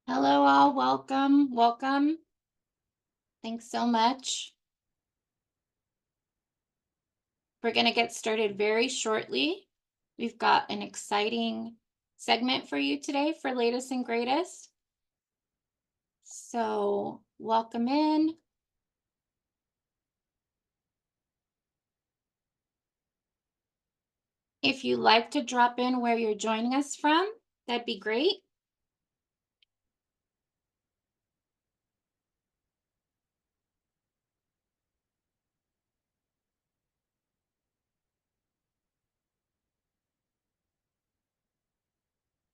Hello, all. Welcome. Welcome. Thanks so much. We're going to get started very shortly. We've got an exciting segment for you today for latest and greatest. So, welcome in. If you'd like to drop in where you're joining us from, that'd be great.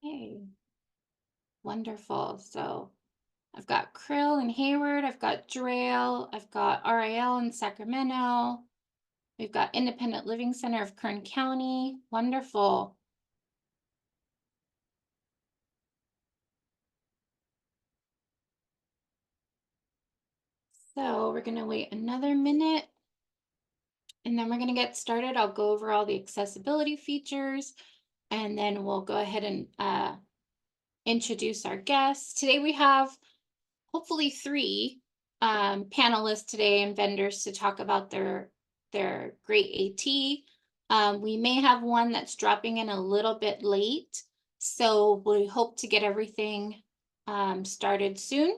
Hey, wonderful. So, I've got Krill in Hayward, I've got Drail, I've got RIL in Sacramento. We've got Independent Living Center of Kern County. Wonderful. So we're going to wait another minute and then we're going to get started. I'll go over all the accessibility features and then we'll go ahead and introduce our guests. Today we have hopefully three panelists today and vendors to talk about their GreATest. We may have one that's dropping in a little bit late, so we hope to get everything started soon.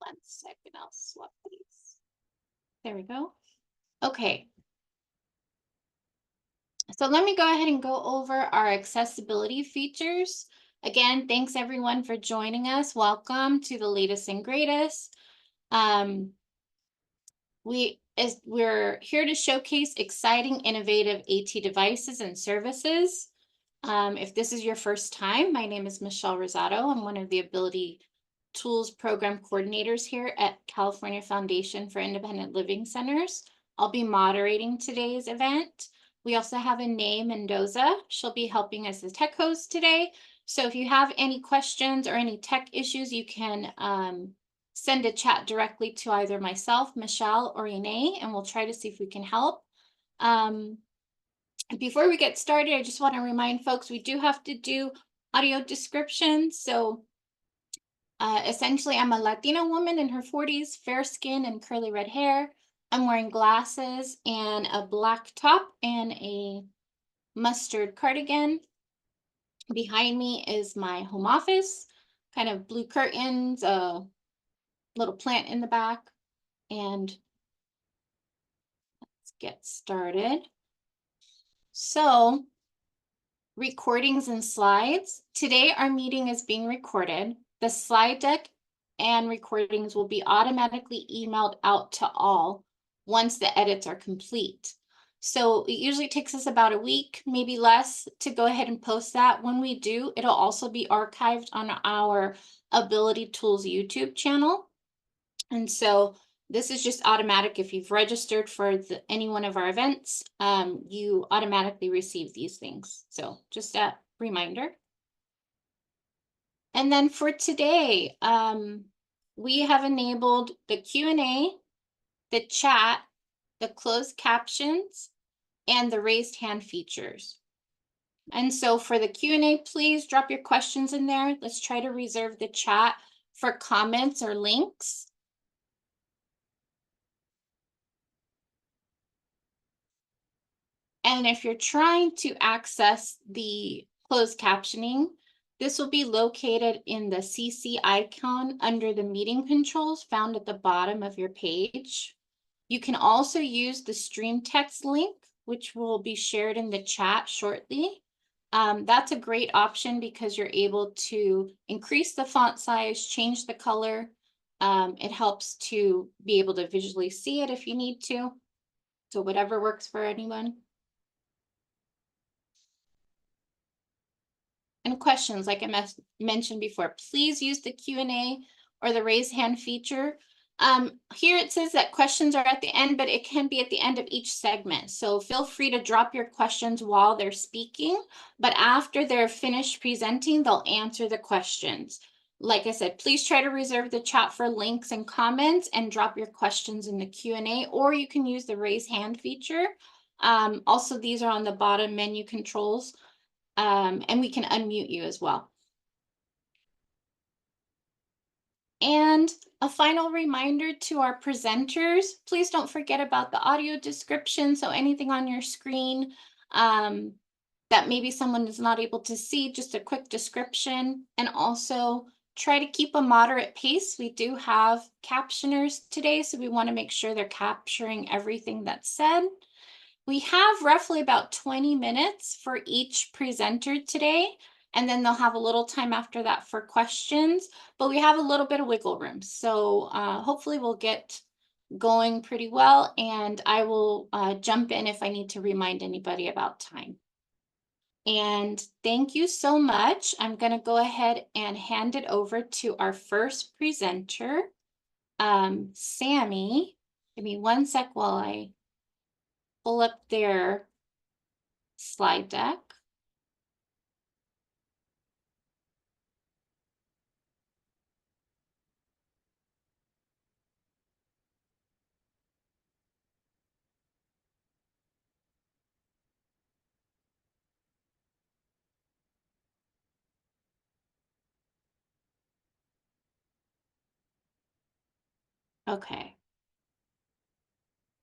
1 second, I'll swap these. There we go. Okay. So let me go ahead and go over our accessibility features. Again, thanks everyone for joining us. Welcome to the latest and greatest. We're here to showcase exciting, innovative AT devices and services. If this is your first time, my name is Michelle Rosado. I'm one of the Ability Tools Program Coordinators here at California Foundation for Independent Living Centers. I'll be moderating today's event. We also have Anae Mendoza. She'll be helping as the tech host today. So if you have any questions or any tech issues, you can send a chat directly to either myself, Michelle, or Anae, and we'll try to see if we can help. Before we get started, I just want to remind folks we do have to do audio description. So essentially, I'm a Latina woman in her 40s, fair skin and curly red hair. I'm wearing glasses and a black top and a mustard cardigan. Behind me is my home office, kind of blue curtains, a little plant in the back, and let's get started. So, recordings and slides. Today, our meeting is being recorded. The slide deck and recordings will be automatically emailed out to all once the edits are complete. So it usually takes us about a week, maybe less, to go ahead and post that. When we do, it'll also be archived on our Ability Tools YouTube channel. And so this is just automatic. If you've registered for any one of our events, you automatically receive these things. So just a reminder. And then for today, we have enabled the Q&A, the chat, the closed captions, and the raised hand features. And so for the Q&A, please drop your questions in there. Let's try to reserve the chat for comments or links. And if you're trying to access the closed captioning, this will be located in the CC icon under the meeting controls found at the bottom of your page. You can also use the stream text link, which will be shared in the chat shortly. That's a great option because you're able to increase the font size, change the color, It helps to be able to visually see it if you need to. So whatever works for anyone. And questions, like I mentioned before, please use the Q&A or the raise hand feature. Here it says that questions are at the end, but it can be at the end of each segment. So feel free to drop your questions while they're speaking, but after they're finished presenting, they'll answer the questions. Like I said, please try to reserve the chat for links and comments and drop your questions in the Q&A, or you can use the raise hand feature. Also, these are on the bottom menu controls. And we can unmute you as well. And a final reminder to our presenters, please don't forget about the audio description. So anything on your screen that maybe someone is not able to see, just a quick description. And also try to keep a moderate pace. We do have captioners today, so we want to make sure they're capturing everything that's said. We have roughly about 20 minutes for each presenter today, and then they'll have a little time after that for questions, but we have a little bit of wiggle room. So hopefully we'll get going pretty well, and I will jump in if I need to remind anybody about time. And thank you so much. I'm going to go ahead and hand it over to our first presenter, SAMi. Give me one sec while I pull up their slide deck. Okay.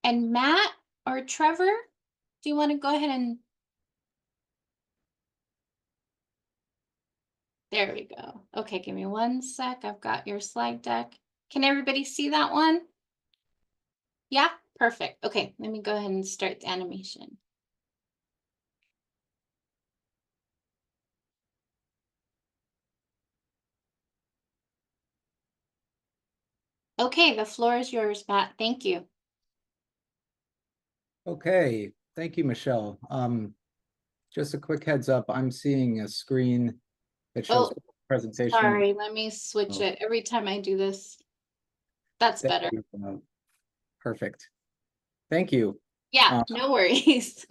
And Matt or Trevor, do you want to go ahead and... There we go. Okay, give me one sec. I've got your slide deck. Can everybody see that one? Yeah, perfect. Okay, let me go ahead and start the animation. Okay, the floor is yours, Matt. Thank you. Okay, thank you, Michelle. Just a quick heads up, I'm seeing a screen that shows presentation. Sorry, let me switch it. Every time I do this, that's better. Perfect. Thank you. Yeah, no worries.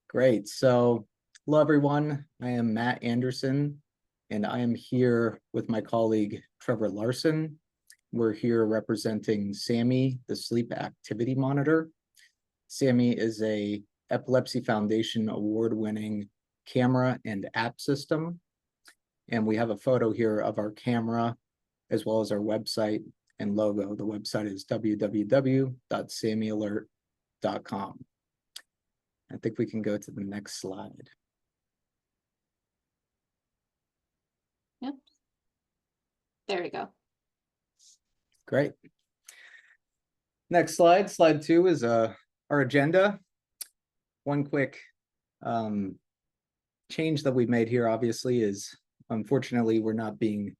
Great. So, hello, everyone. I am Matt Anderson, and I am here with my colleague, Trevor Larson. We're here representing SAMi, the Sleep Activity Monitor. SAMi is a Epilepsy Foundation award-winning camera and app system. And we have a photo here of our camera, as well as our website and logo. The website is www.samialert.com. I think we can go to the next slide. Yep. There we go. Great. Next slide, slide 2 is our agenda. One quick change that we've made here, obviously, is unfortunately we're not being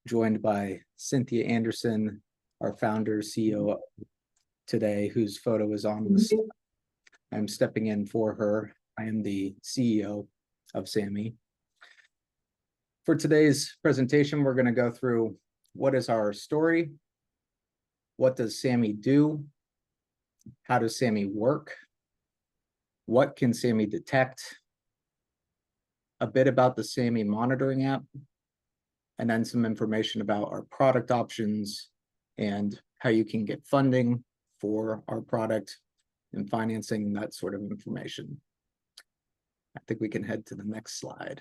joined by Cynthia Anderson, our founder, CEO today, whose photo is on the slide. I'm stepping in for her. I am the CEO of SAMi. For today's presentation, we're going to go through what is our story, what does SAMi do, how does SAMi work, what can SAMi detect, a bit about the SAMi monitoring app, and then some information about our product options and how you can get funding for our product and financing, that sort of information. I think we can head to the next slide.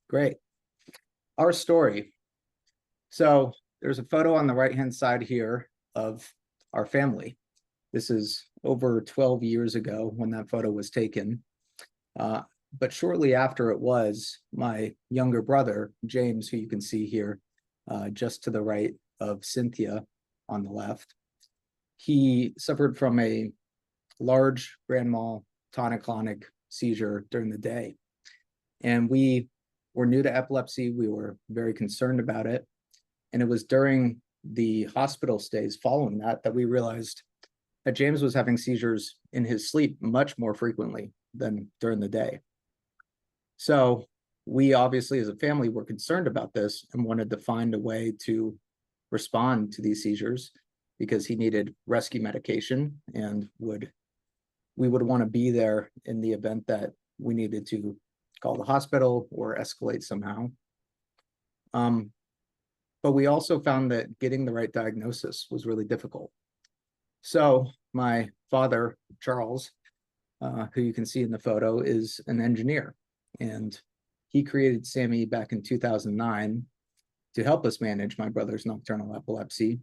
Great. Our story. So there's a photo on the right-hand side here of our family. This is over 12 years ago when that photo was taken. But shortly after it was, my younger brother, James, who you can see here, just to the right of Cynthia on the left, he suffered from a large grand mal tonic-clonic seizure during the day. And we were new to epilepsy. We were very concerned about it. And it was during the hospital stays following that we realized that James was having seizures in his sleep much more frequently than during the day. So we obviously, as a family, were concerned about this and wanted to find a way to respond to these seizures because he needed rescue medication and we would want to be there in the event that we needed to call the hospital or escalate somehow. But we also found that getting the right diagnosis was really difficult. So my father, Charles, who you can see in the photo, is an engineer, and he created SAMi back in 2009 to help us manage my brother's nocturnal epilepsy.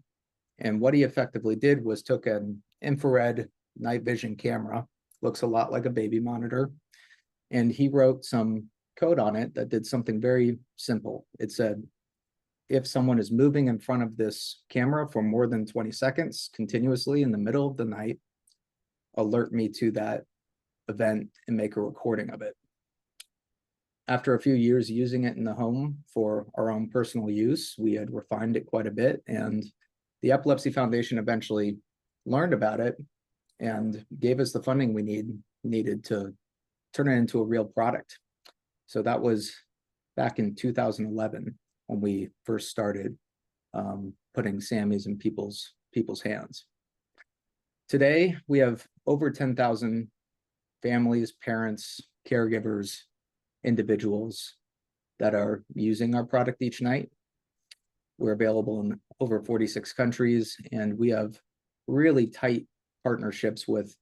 And what he effectively did was took an infrared night vision camera, looks a lot like a baby monitor, and he wrote some code on it that did something very simple. It said, if someone is moving in front of this camera for more than 20 seconds continuously in the middle of the night, alert me to that event and make a recording of it. After a few years using it in the home for our own personal use, we had refined it quite a bit, and the Epilepsy Foundation eventually learned about it and gave us the funding we needed to turn it into a real product. So that was back in 2011 when we first started putting SAMis in people's hands. Today, we have over 10,000 families, parents, caregivers, individuals that are using our product each night. We're available in over 46 countries, and we have really tight partnerships with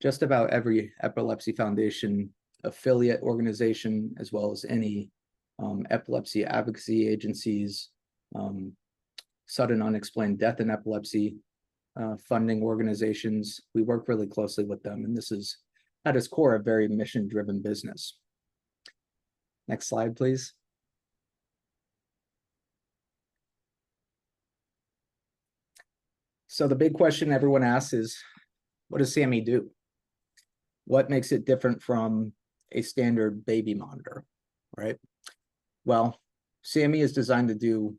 just about every Epilepsy Foundation affiliate organization, as well as any epilepsy advocacy agencies, sudden unexplained death in epilepsy funding organizations. We work really closely with them, and this is at its core a very mission-driven business. Next slide, please. So the big question everyone asks is, what does SAMi do? What makes it different from a standard baby monitor, right? Well, SAMi is designed to do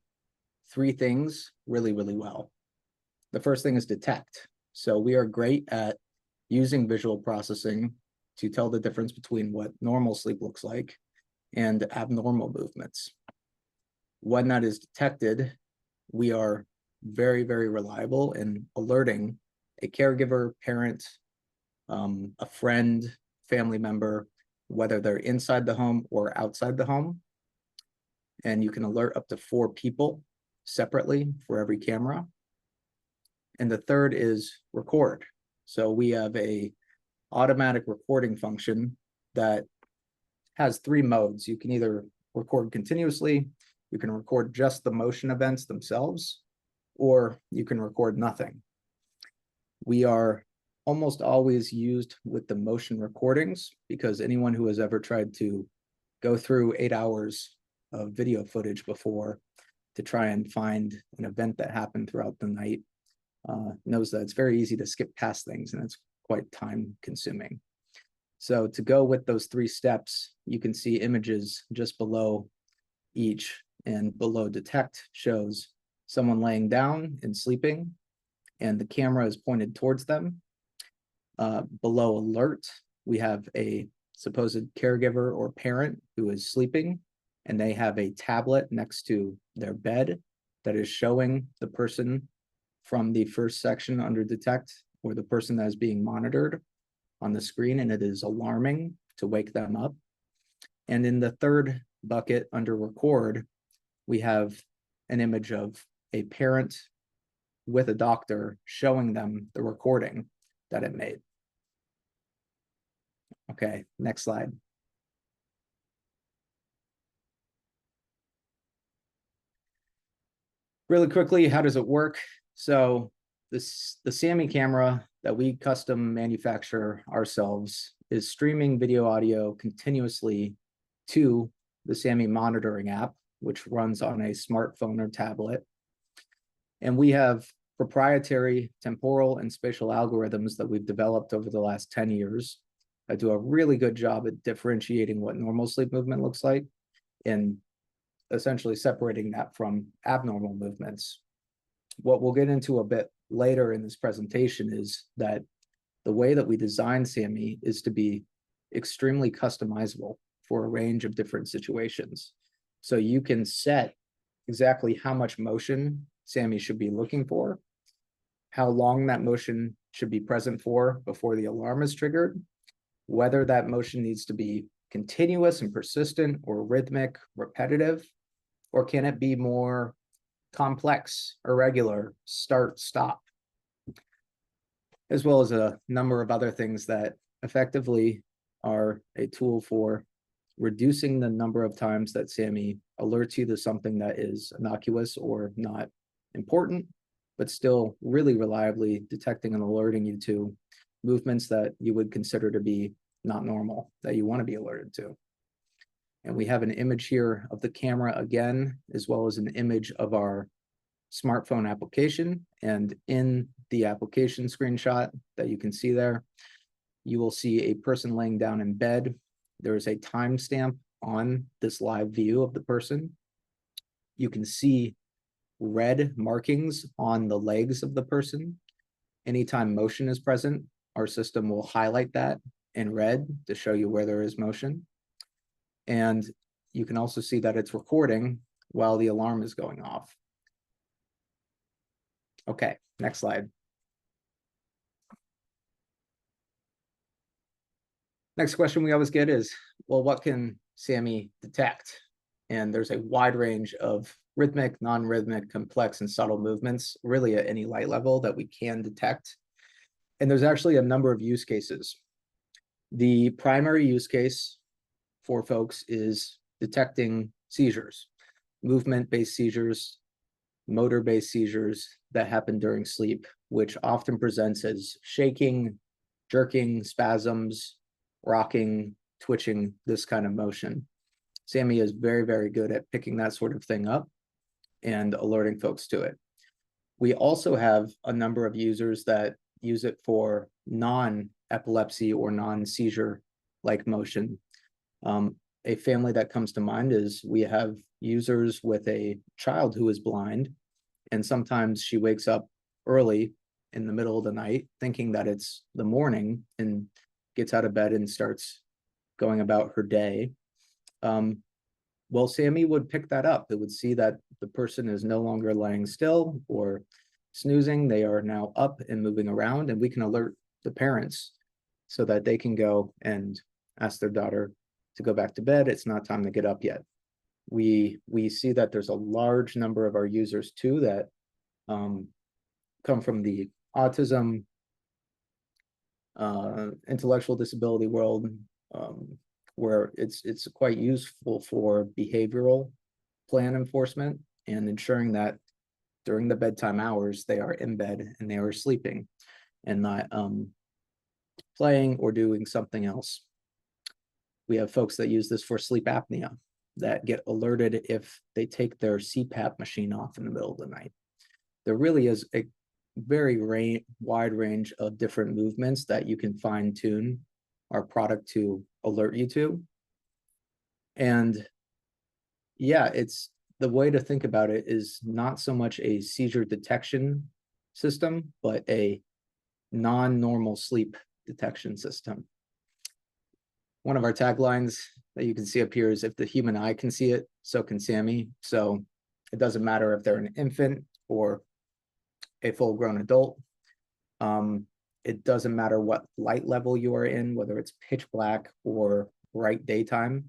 three things really, really well. The first thing is detect. So we are great at using visual processing to tell the difference between what normal sleep looks like and abnormal movements. When that is detected, we are very, very reliable in alerting a caregiver, parent, a friend, family member, whether they're inside the home or outside the home. And you can alert up to 4 people separately for every camera. And the third is record. So we have a automatic recording function that has 3 modes. You can either record continuously, you can record just the motion events themselves, or you can record nothing. We are almost always used with the motion recordings because anyone who has ever tried to go through 8 hours of video footage before to try and find an event that happened throughout the night knows that it's very easy to skip past things, and it's quite time consuming. So to go with those 3 steps, you can see images just below each, and below detect shows someone laying down and sleeping, and the camera is pointed towards them. Below alert, we have a supposed caregiver or parent who is sleeping, and they have a tablet next to their bed that is showing the person from the first section under detect, or the person that is being monitored on the screen, and it is alarming to wake them up. And in the third bucket under record, we have an image of a parent with a doctor showing them the recording that it made. Okay, next slide. Really quickly, how does it work? So the SAMi camera that we custom manufacture ourselves is streaming video audio continuously to the SAMi monitoring app, which runs on a smartphone or tablet. And we have proprietary temporal and spatial algorithms that we've developed over the last 10 years that do a really good job at differentiating what normal sleep movement looks like and essentially separating that from abnormal movements. What we'll get into a bit later in this presentation is that the way that we design SAMi is to be extremely customizable for a range of different situations. So you can set exactly how much motion SAMi should be looking for, how long that motion should be present for before the alarm is triggered, whether that motion needs to be continuous and persistent or rhythmic, repetitive, or can it be more complex, irregular, start, stop, as well as a number of other things that effectively are a tool for reducing the number of times that SAMi alerts you to something that is innocuous or not important, but still really reliably detecting and alerting you to movements that you would consider to be not normal, that you want to be alerted to. And we have an image here of the camera again, as well as an image of our smartphone application. And in the application screenshot that you can see there, you will see a person laying down in bed. There is a timestamp on this live view of the person. You can see red markings on the legs of the person. Anytime motion is present, our system will highlight that in red to show you where there is motion. And you can also see that it's recording while the alarm is going off. Okay, next slide. Next question we always get is, well, what can SAMi detect? And there's a wide range of rhythmic, non-rhythmic, complex, and subtle movements, really at any light level that we can detect. And there's actually a number of use cases. The primary use case for folks is detecting seizures, movement-based seizures, motor-based seizures that happen during sleep, which often presents as shaking, jerking, spasms, rocking, twitching, this kind of motion. SAMi is very, very good at picking that sort of thing up and alerting folks to it. We also have a number of users that use it for non-epilepsy or non-seizure-like motion. A family that comes to mind is we have users with a child who is blind, and sometimes she wakes up early in the middle of the night thinking that it's the morning and gets out of bed and starts going about her day. Well, SAMi would pick that up. It would see that the person is no longer lying still or snoozing. They are now up and moving around, and we can alert the parents so that they can go and ask their daughter to go back to bed. It's not time to get up yet. We see that there's a large number of our users too that come from the autism, intellectual disability world, where it's quite useful for behavioral plan enforcement and ensuring that during the bedtime hours they are in bed and they are sleeping and not playing or doing something else. We have folks that use this for sleep apnea that get alerted if they take their CPAP machine off in the middle of the night. There really is a very wide range of different movements that you can fine tune our product to alert you to. And yeah, it's the way to think about it is not so much a seizure detection system, but a non-normal sleep detection system. One of our taglines that you can see up here is, if the human eye can see it, so can SAMi. So it doesn't matter if they're an infant or a full-grown adult. It doesn't matter what light level you are in, whether it's pitch black or bright daytime.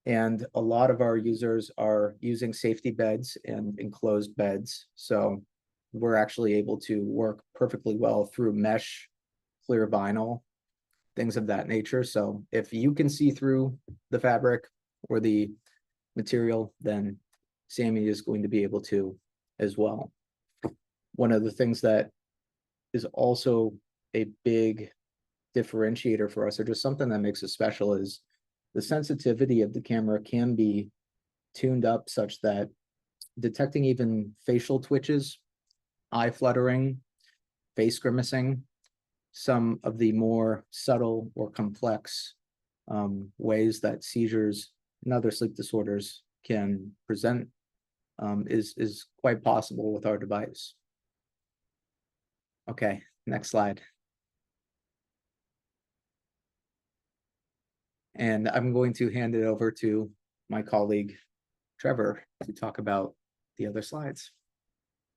And a lot of our users are using safety beds and enclosed beds. So we're actually able to work perfectly well through mesh, clear vinyl, things of that nature. So if you can see through the fabric or the material, then SAMi is going to be able to as well. One of the things that is also a big differentiator for us, or just something that makes us special, is the sensitivity of the camera can be tuned up such that detecting even facial twitches, eye fluttering, face grimacing, some of the more subtle or complex ways that seizures and other sleep disorders can present is quite possible with our device. Okay, next slide. And I'm going to hand it over to my colleague, Trevor, to talk about the other slides.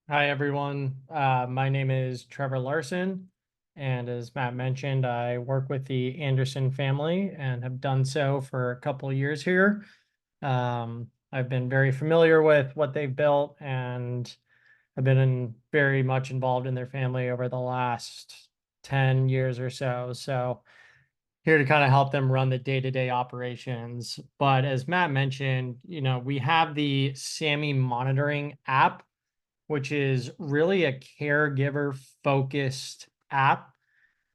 Hi, everyone. My name is Trevor Larson, and as Matt mentioned, I work with the Anderson family and have done so for a couple of years here. I've been very familiar with what they've built, and I've been very much involved in their family over the last 10 years or so. So here to kind of help them run the day-to-day operations. But as Matt mentioned, we have the SAMi monitoring app, which is really a caregiver focused app.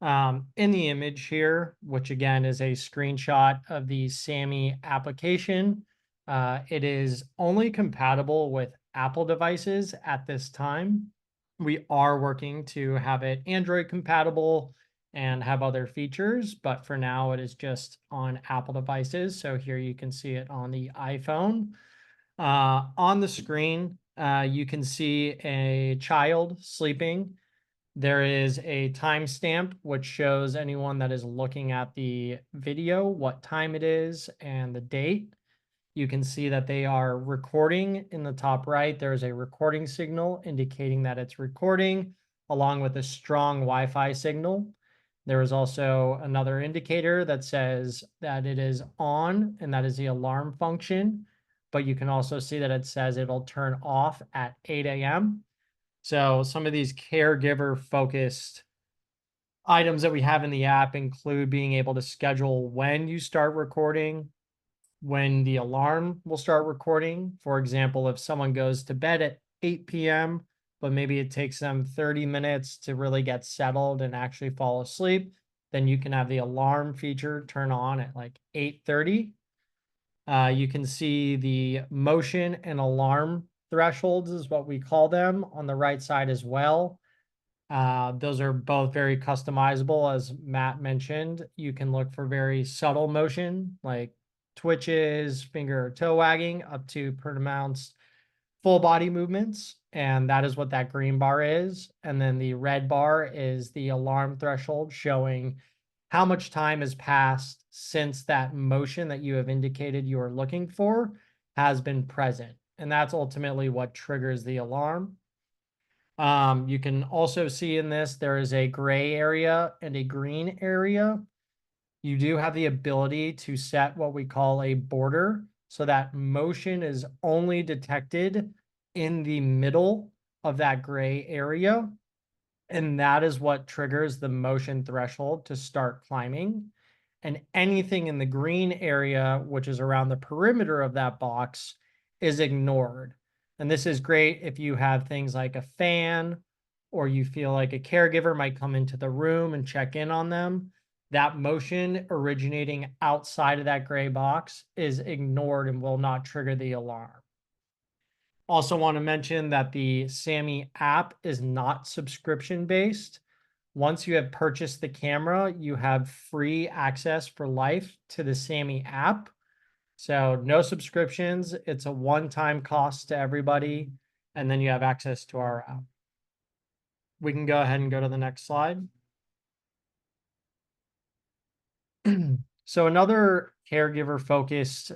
In the image here, which again is a screenshot of the SAMi application, it is only compatible with Apple devices at this time. We are working to have it Android compatible and have other features, but for now it is just on Apple devices. So here you can see it on the iPhone. On the screen, you can see a child sleeping. There is a timestamp which shows anyone that is looking at the video what time it is and the date. You can see that they are recording in the top right. There's a recording signal indicating that it's recording, along with a strong Wi-Fi signal. There is also another indicator that says that it is on, and that is the alarm function. But you can also see that it says it'll turn off at 8 a.m. So some of these caregiver focused items that we have in the app include being able to schedule when you start recording, when the alarm will start recording. For example, if someone goes to bed at 8 p.m., but maybe it takes them 30 minutes to really get settled and actually fall asleep, then you can have the alarm feature turn on at like 8:30. You can see the motion and alarm thresholds is what we call them on the right side as well. Those are both very customizable. As Matt mentioned, you can look for very subtle motion like twitches, finger or toe wagging, up to pronounced full body movements. And that is what that green bar is. And then the red bar is the alarm threshold, showing how much time has passed since that motion that you have indicated you are looking for has been present. And that's ultimately what triggers the alarm. You can also see in this, there is a gray area and a green area. You do have the ability to set what we call a border, so that motion is only detected in the middle of that gray area. And that is what triggers the motion threshold to start climbing. And anything in the green area, which is around the perimeter of that box, is ignored. And this is great if you have things like a fan, or you feel like a caregiver might come into the room and check in on them. That motion originating outside of that gray box is ignored and will not trigger the alarm. Also want to mention that the SAMi app is not subscription based. Once you have purchased the camera, you have free access for life to the SAMi app. So no subscriptions. It's a one-time cost to everybody. And then you have access to our app. We can go ahead and go to the next slide. So another caregiver focused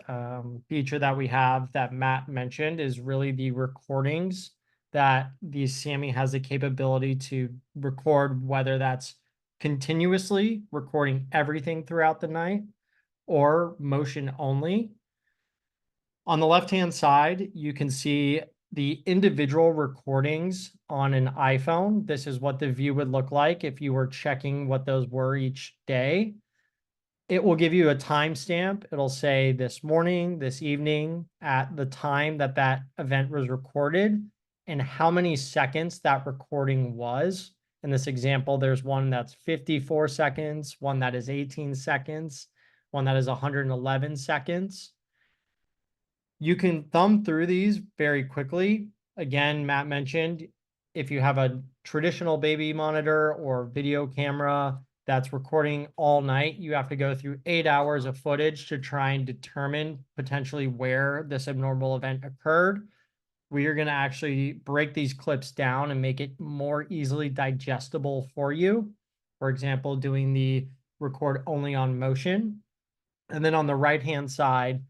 feature that we have that Matt mentioned is really the recordings that the SAMi has the capability to record, whether that's continuously recording everything throughout the night or motion only. On the left-hand side, you can see the individual recordings on an iPhone. This is what the view would look like if you were checking what those were each day. It will give you a timestamp. It'll say this morning, this evening, at the time that that event was recorded, and how many seconds that recording was. In this example, there's one that's 54 seconds, one that is 18 seconds, one that is 111 seconds. You can thumb through these very quickly. Again, Matt mentioned if you have a traditional baby monitor or video camera that's recording all night, you have to go through 8 hours of footage to try and determine potentially where this abnormal event occurred. We are going to actually break these clips down and make it more easily digestible for you. For example, doing the record only on motion. And then on the right-hand side,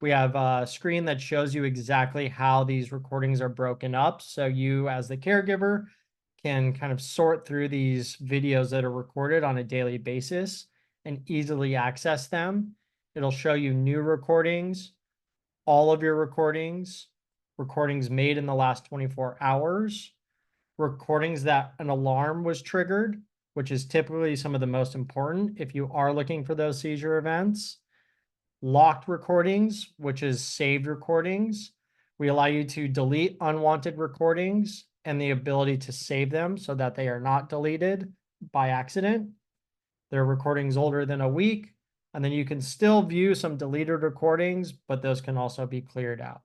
we have a screen that shows you exactly how these recordings are broken up. So you, as the caregiver, can kind of sort through these videos that are recorded on a daily basis and easily access them. It'll show you new recordings, all of your recordings, recordings made in the last 24 hours, recordings that an alarm was triggered, which is typically some of the most important if you are looking for those seizure events, locked recordings, which is saved recordings. We allow you to delete unwanted recordings and the ability to save them so that they are not deleted by accident. They're recordings older than a week, and then you can still view some deleted recordings, but those can also be cleared out.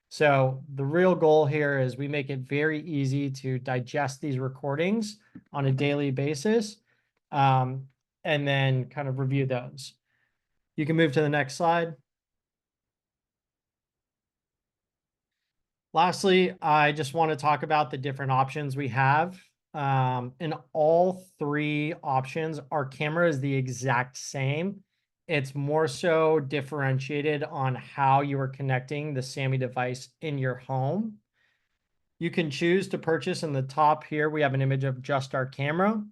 So the real goal here is we make it very easy to digest these recordings on a daily basis, and then kind of review those. You can move to the next slide. Lastly, I just want to talk about the different options we have. In all three options, our camera is the exact same. It's more so differentiated on how you are connecting the SAMi device in your home. You can choose to purchase in the top here. We have an image of just our camera.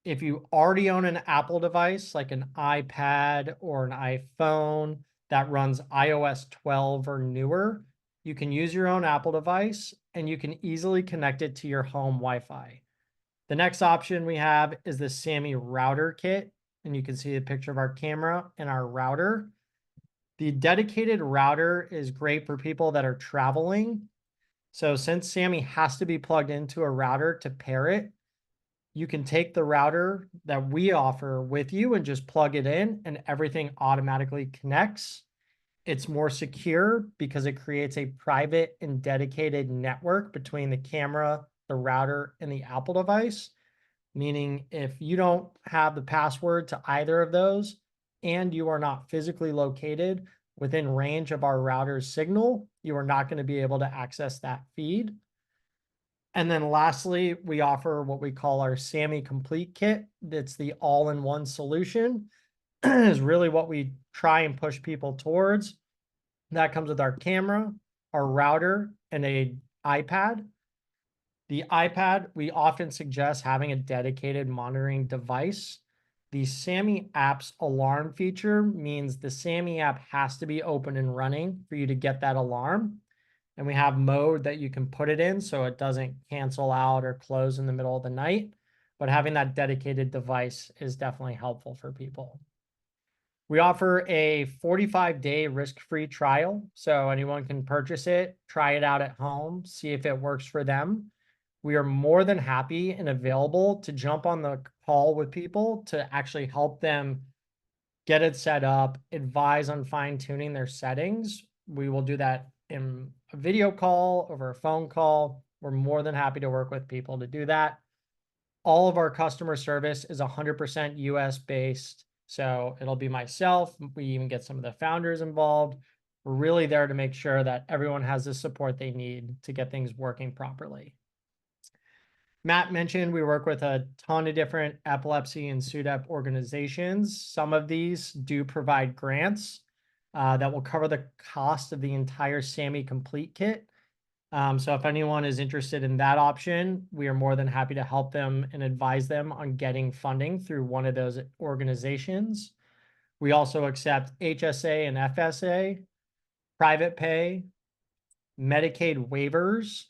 If you already own an Apple device, like an iPad or an iPhone that runs iOS 12 or newer, you can use your own Apple device and you can easily connect it to your home Wi-Fi. The next option we have is the SAMi router kit, and you can see a picture of our camera and our router. The dedicated router is great for people that are traveling. So since SAMi has to be plugged into a router to pair it, you can take the router that we offer with you and just plug it in and everything automatically connects. It's more secure because it creates a private and dedicated network between the camera, the router, and the Apple device. Meaning if you don't have the password to either of those and you are not physically located within range of our router's signal, you are not going to be able to access that feed. And then lastly, we offer what we call our SAMi Complete Kit. That's the all-in-one solution. Is really what we try and push people towards. That comes with our camera, our router, and an iPad. The iPad, we often suggest having a dedicated monitoring device. The SAMi app's alarm feature means the SAMi app has to be open and running for you to get that alarm. And we have mode that you can put it in so it doesn't cancel out or close in the middle of the night. But having that dedicated device is definitely helpful for people. We offer a 45-day risk-free trial, so anyone can purchase it, try it out at home, see if it works for them. We are more than happy and available to jump on the call with people to actually help them get it set up, advise on fine-tuning their settings. We will do that in a video call, over a phone call. We're more than happy to work with people to do that. All of our customer service is 100% US based. So it'll be myself. We even get some of the founders involved. We're really there to make sure that everyone has the support they need to get things working properly. Matt mentioned we work with a ton of different epilepsy and SUDEP organizations. Some of these do provide grants that will cover the cost of the entire SAMi Complete Kit. So if anyone is interested in that option, we are more than happy to help them and advise them on getting funding through one of those organizations. We also accept HSA and FSA, private pay, Medicaid waivers.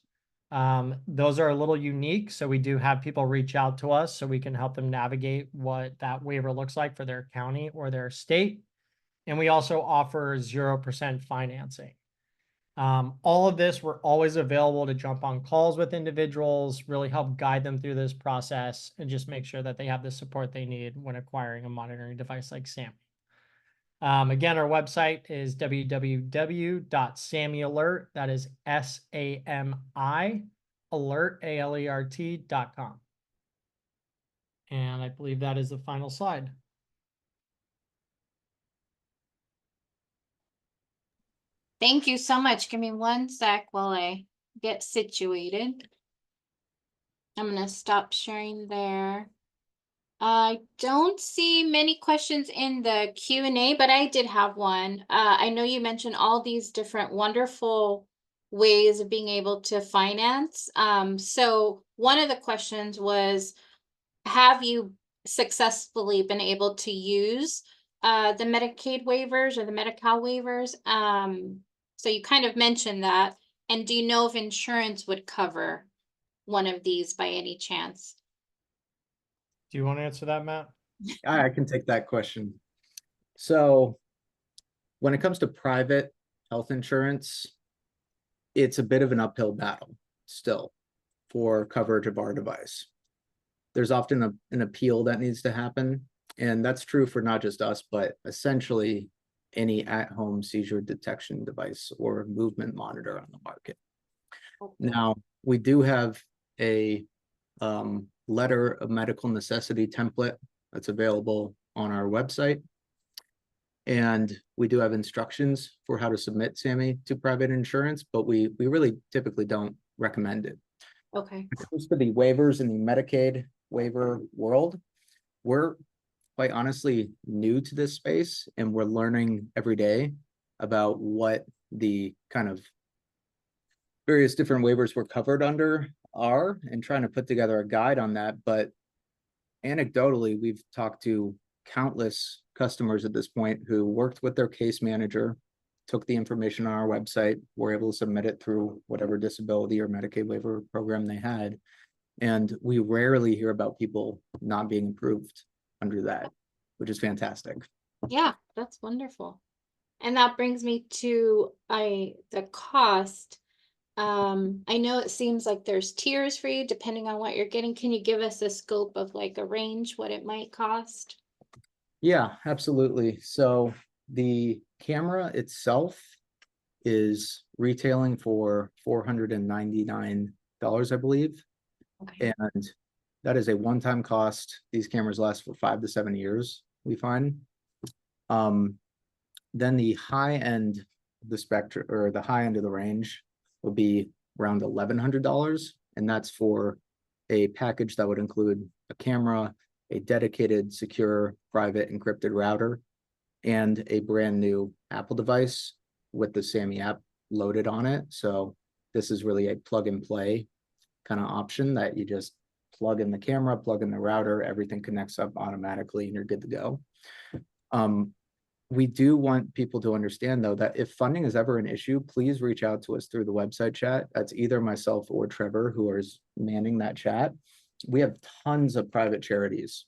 Those are a little unique, so we do have people reach out to us so we can help them navigate what that waiver looks like for their county or their state. And we also offer 0% financing. All of this, we're always available to jump on calls with individuals, really help guide them through this process, and just make sure that they have the support they need when acquiring a monitoring device like SAMi. Again, our website is www.samialert, that is SAMI alert, alert.com. And I believe that is the final slide. Thank you so much. Give me one sec while I get situated. I'm gonna stop sharing there. I don't see many questions in the Q&A, but I did have one. I know you mentioned all these different wonderful ways of being able to finance. So one of the questions was, have you successfully been able to use the Medicaid waivers or the Medi-Cal waivers? So you kind of mentioned that. And do you know if insurance would cover one of these by any chance? Do you want to answer that, Matt? I can take that question. So when it comes to private health insurance, it's a bit of an uphill battle still for coverage of our device. There's often an appeal that needs to happen. And that's true for not just us, but essentially any at-home seizure detection device or movement monitor on the market. Now, we do have a letter of medical necessity template that's available on our website. And we do have instructions for how to submit SAMi to private insurance, but we really typically don't recommend it. Okay. When it comes to the waivers in the Medicaid waiver world, we're quite honestly new to this space, and we're learning every day about what the kind of various different waivers we're covered under are, and trying to put together a guide on that. But anecdotally, we've talked to countless customers at this point who worked with their case manager, took the information on our website, were able to submit it through whatever disability or Medicaid waiver program they had. And we rarely hear about people not being approved under that, which is fantastic. Yeah, that's wonderful. And that brings me to the cost. I know it seems like there's tiers for you depending on what you're getting. Can you give us a scope of like a range, what it might cost? Yeah, absolutely. So the camera itself is retailing for $499, I believe. Okay. And that is a one-time cost. These cameras last for 5 to 7 years, we find. Then the high end of the spectrum, or the high end of the range, will be around $1,100. And that's for a package that would include a camera, a dedicated, secure, private, encrypted router, and a brand new Apple device with the SAMi app loaded on it. So this is really a plug and play kind of option that you just plug in the camera, plug in the router, everything connects up automatically and you're good to go. We do want people to understand though, that if funding is ever an issue, please reach out to us through the website chat. That's either myself or Trevor who is manning that chat. We have tons of private charities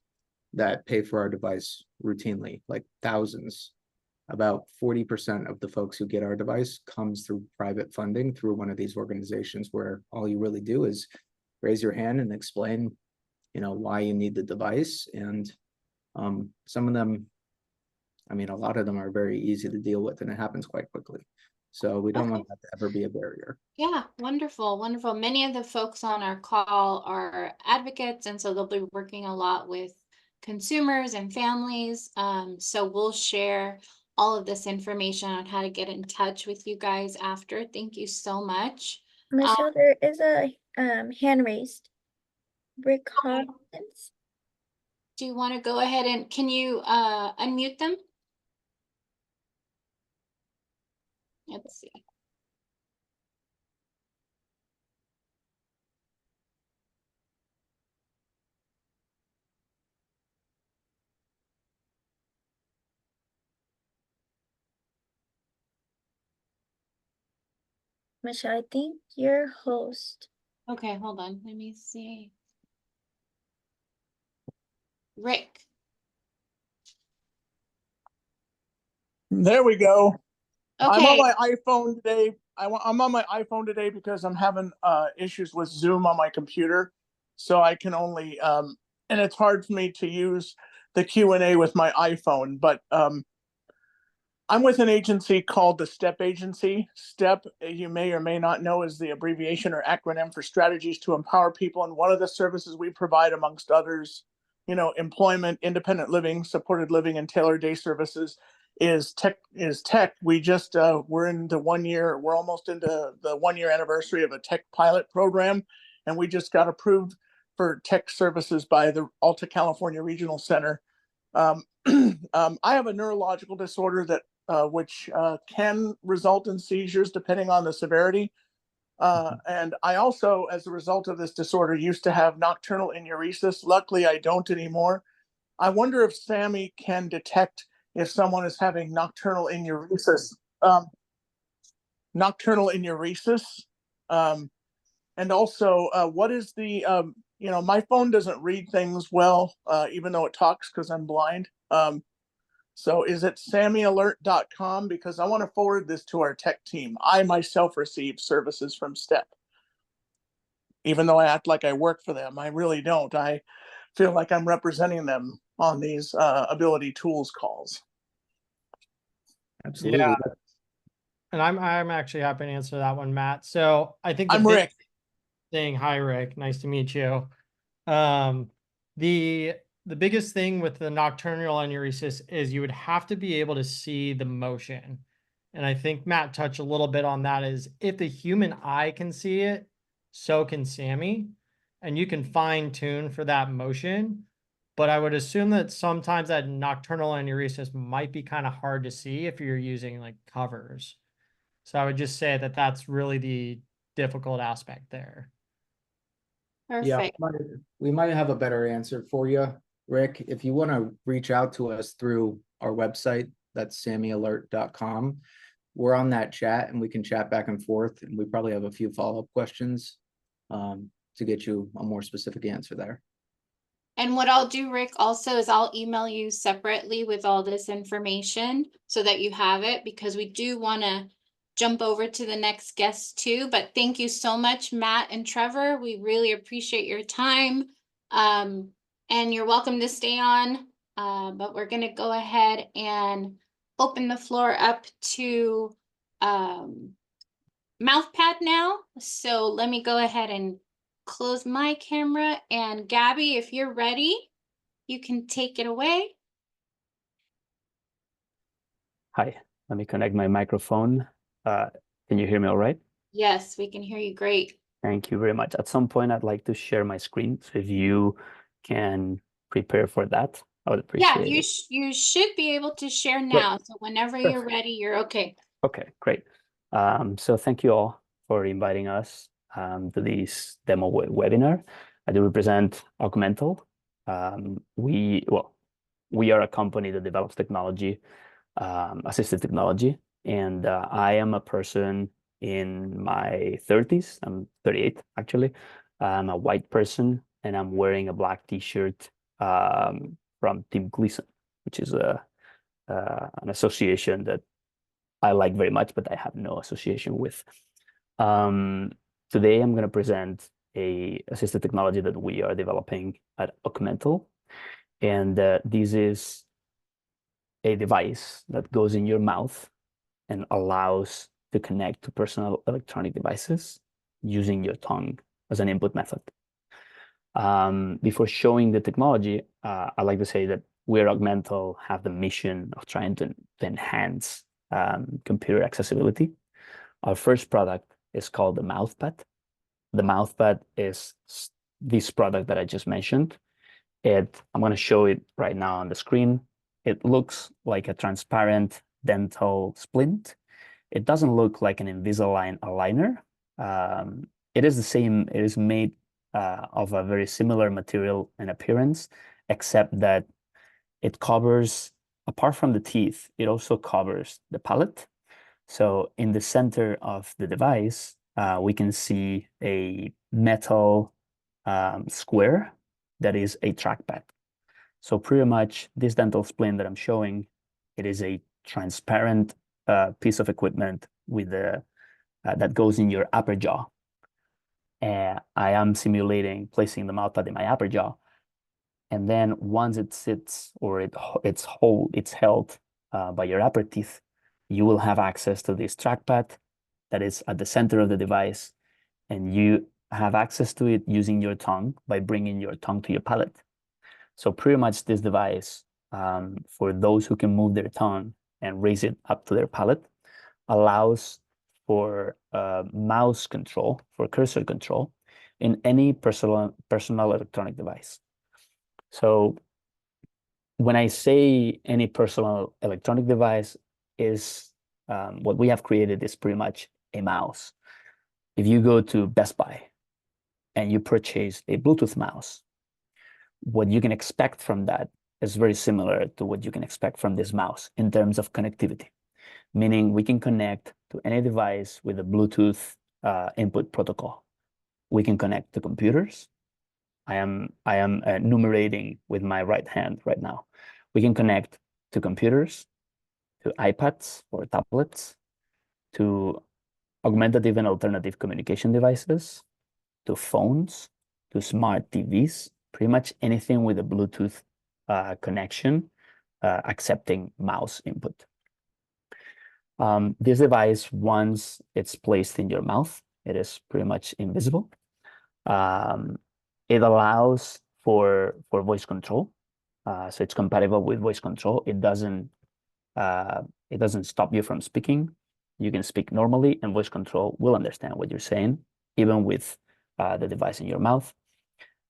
that pay for our device routinely, like thousands. About 40% of the folks who get our device comes through private funding through one of these organizations, where all you really do is raise your hand and explain, why you need the device. And some of them, a lot of them are very easy to deal with, and it happens quite quickly. So we don't want that to ever be a barrier. Yeah, wonderful, wonderful. Many of the folks on our call are advocates, and so they'll be working a lot with consumers and families. So we'll share all of this information on how to get in touch with you guys after. Thank you so much. Michelle, there is a hand raised. Rick Hobbins. Do you want to go ahead and can you unmute them? Let's see. Michelle, I think you're host. Okay, hold on. Let me see. Rick. There we go. I'm on Okay. my iPhone today. I'm on my iPhone today because I'm having issues with Zoom on my computer, so I can only and it's hard for me to use the Q&A with my iPhone. But I'm with an agency called the STEP Agency. STEP, you may or may not know, is the abbreviation or acronym for Strategies to Empower People. And one of the services we provide, amongst others, employment, independent living, supported living, and tailored day services is tech. We just, we're into 1 year, we're almost into the 1 year anniversary of a tech pilot program. And we just got approved for tech services by the Alta California Regional Center. I have a neurological disorder that which can result in seizures depending on the severity. And I also, as a result of this disorder, used to have nocturnal enuresis. Luckily, I don't anymore. I wonder if SAMi can detect if someone is having nocturnal enuresis. And also, what is the, my phone doesn't read things well, even though it talks because I'm blind. So is it SAMialert.com? Because I want to forward this to our tech team. I myself receive services from STEP. Even though I act like I work for them, I really don't. I feel like I'm representing them on these ability tools calls. Absolutely. Yeah. And I'm actually happy to answer that one, Matt. So I think I'm Rick. thing, hi Rick, nice to meet you. The biggest thing with the nocturnal enuresis is you would have to be able to see the motion. And I think Matt touched a little bit on that, is if the human eye can see it, so can SAMi, and you can fine tune for that motion. But I would assume that sometimes that nocturnal enuresis might be kind of hard to see if you're using like covers. So I would just say that that's really the difficult aspect there. Yeah, Perfect. we might have a better answer for you, Rick. If you want to reach out to us through our website, that's SAMialert.com. We're on that chat and we can chat back and forth, and we probably have a few follow-up questions to get you a more specific answer there. And what I'll do, Rick, also is I'll email you separately with all this information so that you have it, because we do want to jump over to the next guest too. But thank you so much, Matt and Trevor. We really appreciate your time. And you're welcome to stay on. But we're going to go ahead and open the floor up to MouthPad now. So let me go ahead and close my camera, and Gabby, if you're ready, you can take it away. Hi, let me connect my microphone. Can you hear me all right? Yes, we can hear you great. Thank you very much. At some point, I'd like to share my screen. So if you can prepare for that, I would Yeah, appreciate it. you should be able to share now. So whenever you're ready, you're okay. Okay, great. So thank you all for inviting us to this demo webinar. I do represent Augmental. We are a company that develops technology, assistive technology, and I am a person in my 30s. I'm 38 actually. I'm a white person, and I'm wearing a black T-shirt from Team Gleason, which is an association that I like very much, but I have no association with. Today, I'm going to present a assistive technology that we are developing at Augmental, and this is a device that goes in your mouth and allows to connect to personal electronic devices using your tongue as an input method. Before showing the technology, I like to say that we at Augmental have the mission of trying to enhance computer accessibility. Our first product is called the MouthPad. The MouthPad is this product that I just mentioned. I'm going to show it right now on the screen. It looks like a transparent dental splint. It doesn't look like an Invisalign aligner. It is the same. It is made of a very similar material and appearance, except that it covers, apart from the teeth, it also covers the palate. So in the center of the device, we can see a metal square that is a trackpad. So pretty much this dental splint that I'm showing, it is a transparent piece of equipment with that goes in your upper jaw. I am simulating placing the MouthPad in my upper jaw. And then once it sits or it's held by your upper teeth, you will have access to this trackpad that is at the center of the device, and you have access to it using your tongue by bringing your tongue to your palate. So pretty much this device, for those who can move their tongue and raise it up to their palate, allows for mouse control, for cursor control in any personal electronic device. So when I say any personal electronic device, is what we have created is pretty much a mouse. If you go to Best Buy and you purchase a Bluetooth mouse, what you can expect from that is very similar to what you can expect from this mouse in terms of connectivity, meaning we can connect to any device with a Bluetooth input protocol. We can connect to computers. I am enumerating with my right hand right now. We can connect to computers, to iPads or tablets, to augmentative and alternative communication devices, to phones, to smart TVs, pretty much anything with a Bluetooth connection, accepting mouse input. This device, once it's placed in your mouth, it is pretty much invisible. It allows for voice control, so it's compatible with voice control. It doesn't stop you from speaking. You can speak normally, and voice control will understand what you're saying, even with the device in your mouth.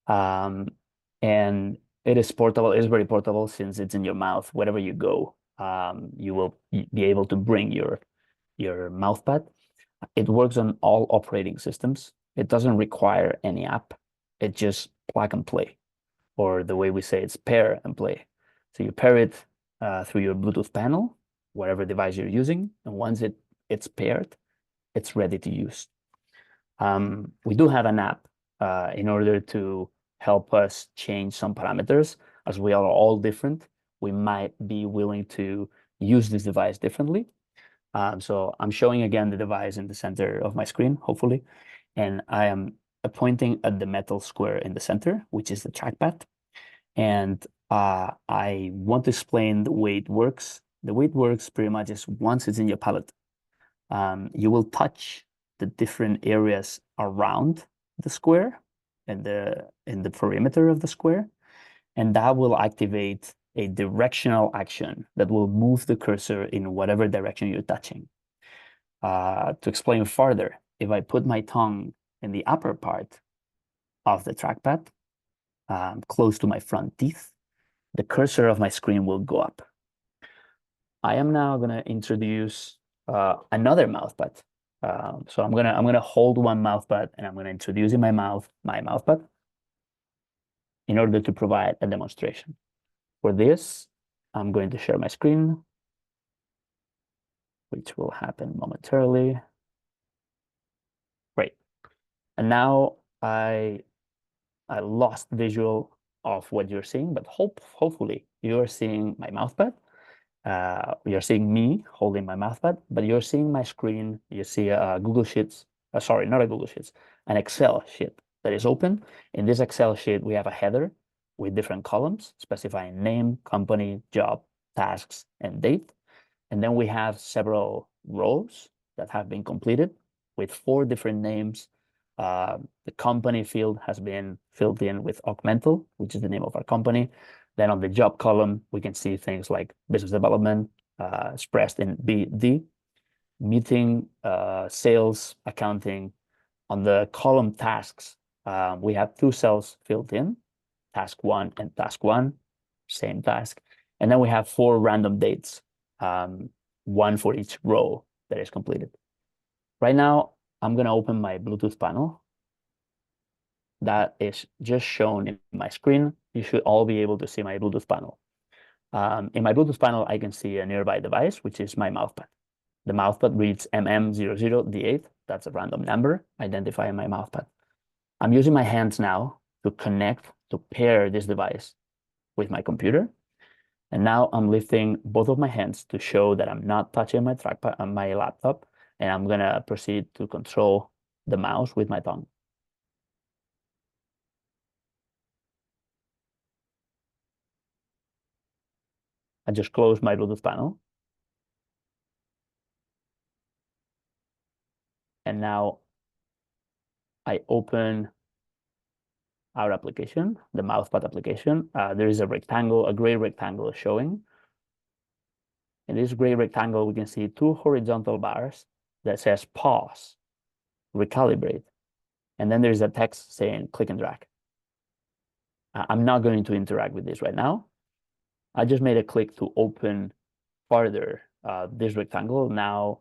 And it is portable. It is very portable since it's in your mouth. Wherever you go, you will be able to bring your MouthPad. It works on all operating systems. It doesn't require any app. It just plug and play, or the way we say it's pair and play. So you pair it through your Bluetooth panel, whatever device you're using, and once it's paired, it's ready to use. We do have an app in order to help us change some parameters. As we are all different, we might be willing to use this device differently. So I'm showing again the device in the center of my screen, hopefully, and I am pointing at the metal square in the center, which is the trackpad. And I want to explain the way it works. The way it works pretty much is once it's in your palate, you will touch the different areas around the square and in the perimeter of the square, and that will activate a directional action that will move the cursor in whatever direction you're touching. To explain further, if I put my tongue in the upper part of the trackpad, close to my front teeth, the cursor of my screen will go up. I am now going to introduce another MouthPad. So I'm gonna hold one MouthPad and I'm going to introduce in my mouth my MouthPad in order to provide a demonstration. For this, I'm going to share my screen, which will happen momentarily. Great. And now I lost visual of what you're seeing, but hopefully you're seeing my MouthPad. You're seeing me holding my MouthPad, but you're seeing my screen. You see Google Sheets. Sorry, not a Google Sheets, an Excel sheet that is open. In this Excel sheet, we have a header with different columns specifying name, company, job, tasks, and date. And then we have several rows that have been completed with 4 different names. The company field has been filled in with Augmental, which is the name of our company. Then on the job column, we can see things like business development, expressed in BD, meeting, sales, accounting. On the column tasks, we have 2 cells filled in, task 1 and task 1, same task. And then we have 4 random dates, 1 for each row that is completed. Right now, I'm going to open my Bluetooth panel. That is just shown in my screen. You should all be able to see my Bluetooth panel. In my Bluetooth panel, I can see a nearby device, which is my MouthPad. The MouthPad reads MM00D8. That's a random number identifying my MouthPad. I'm using my hands now to connect, to pair this device with my computer. And now I'm lifting both of my hands to show that I'm not touching my trackpad on my laptop, and I'm going to proceed to control the mouse with my tongue. I just closed my Bluetooth panel. And now I open our application, the MouthPad application. There is a rectangle, a gray rectangle showing. In this gray rectangle, we can see two horizontal bars that says pause, recalibrate. And then there's a text saying click and drag. I'm not going to interact with this right now. I just made a click to open further this rectangle. Now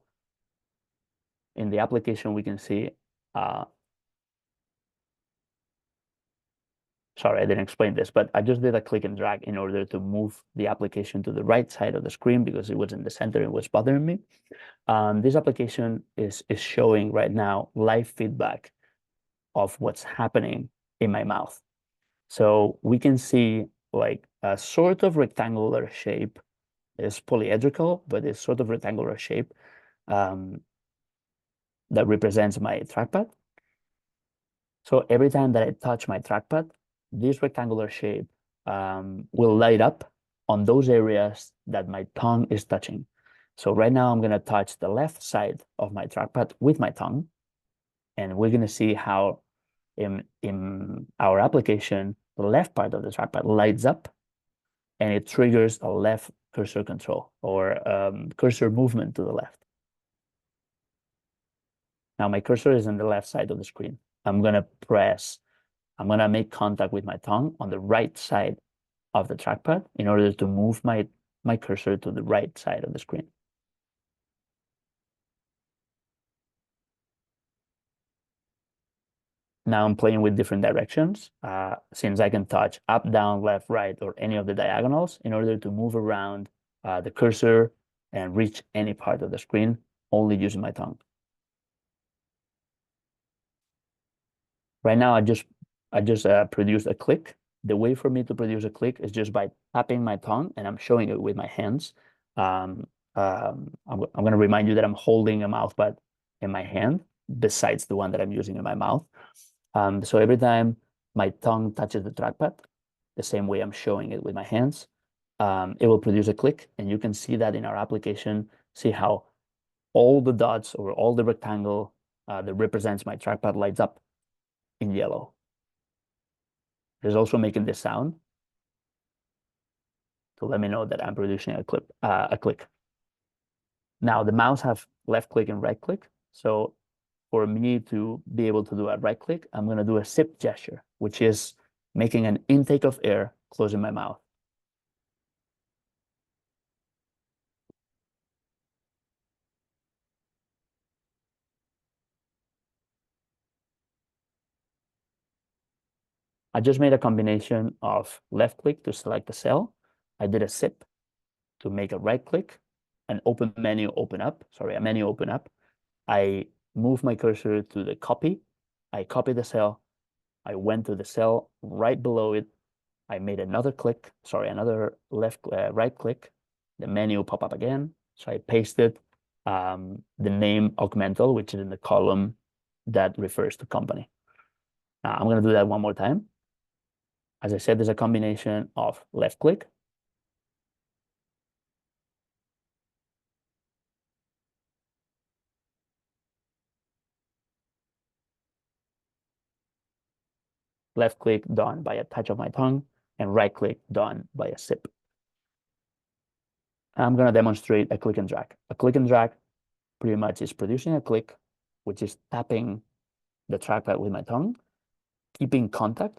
in the application, we can see, sorry, I didn't explain this, but I just did a click and drag in order to move the application to the right side of the screen because it was in the center and was bothering me. This application is showing right now live feedback of what's happening in my mouth. So we can see like a sort of rectangular shape. It's polyhedral, but it's sort of rectangular shape that represents my trackpad. So every time that I touch my trackpad, this rectangular shape will light up on those areas that my tongue is touching. So right now I'm gonna touch the left side of my trackpad with my tongue, and we're gonna see how in our application, the left part of the trackpad lights up and it triggers a left cursor control or cursor movement to the left. Now my cursor is on the left side of the screen. I'm gonna make contact with my tongue on the right side of the trackpad in order to move my cursor to the right side of the screen. Now I'm playing with different directions, since I can touch up, down, left, right, or any of the diagonals in order to move around the cursor and reach any part of the screen only using my tongue. Right now, I just produced a click. The way for me to produce a click is just by tapping my tongue, and I'm showing it with my hands. I'm going to remind you that I'm holding a MouthPad in my hand besides the one that I'm using in my mouth. So every time my tongue touches the trackpad, the same way I'm showing it with my hands, it will produce a click, and you can see that in our application. See how all the dots or all the rectangle that represents my trackpad lights up in yellow. It's also making this sound to let me know that I'm producing a click. Now the mouse have left click and right click. So for me to be able to do a right click, I'm going to do a sip gesture, which is making an intake of air, closing my mouth. I just made a combination of left click to select the cell. I did a sip to make a right click, an open menu open up. Sorry, a menu open up. I move my cursor to the copy. I copy the cell. I went to the cell right below it. I made another click, sorry, another right click. The menu pop up again. So I pasted the name Augmental, which is in the column that refers to company. Now I'm going to do that one more time. As I said, there's a combination of left click, left click done by a touch of my tongue, and right click done by a sip. I'm going to demonstrate a click and drag. A click and drag pretty much is producing a click, which is tapping the trackpad with my tongue, keeping contact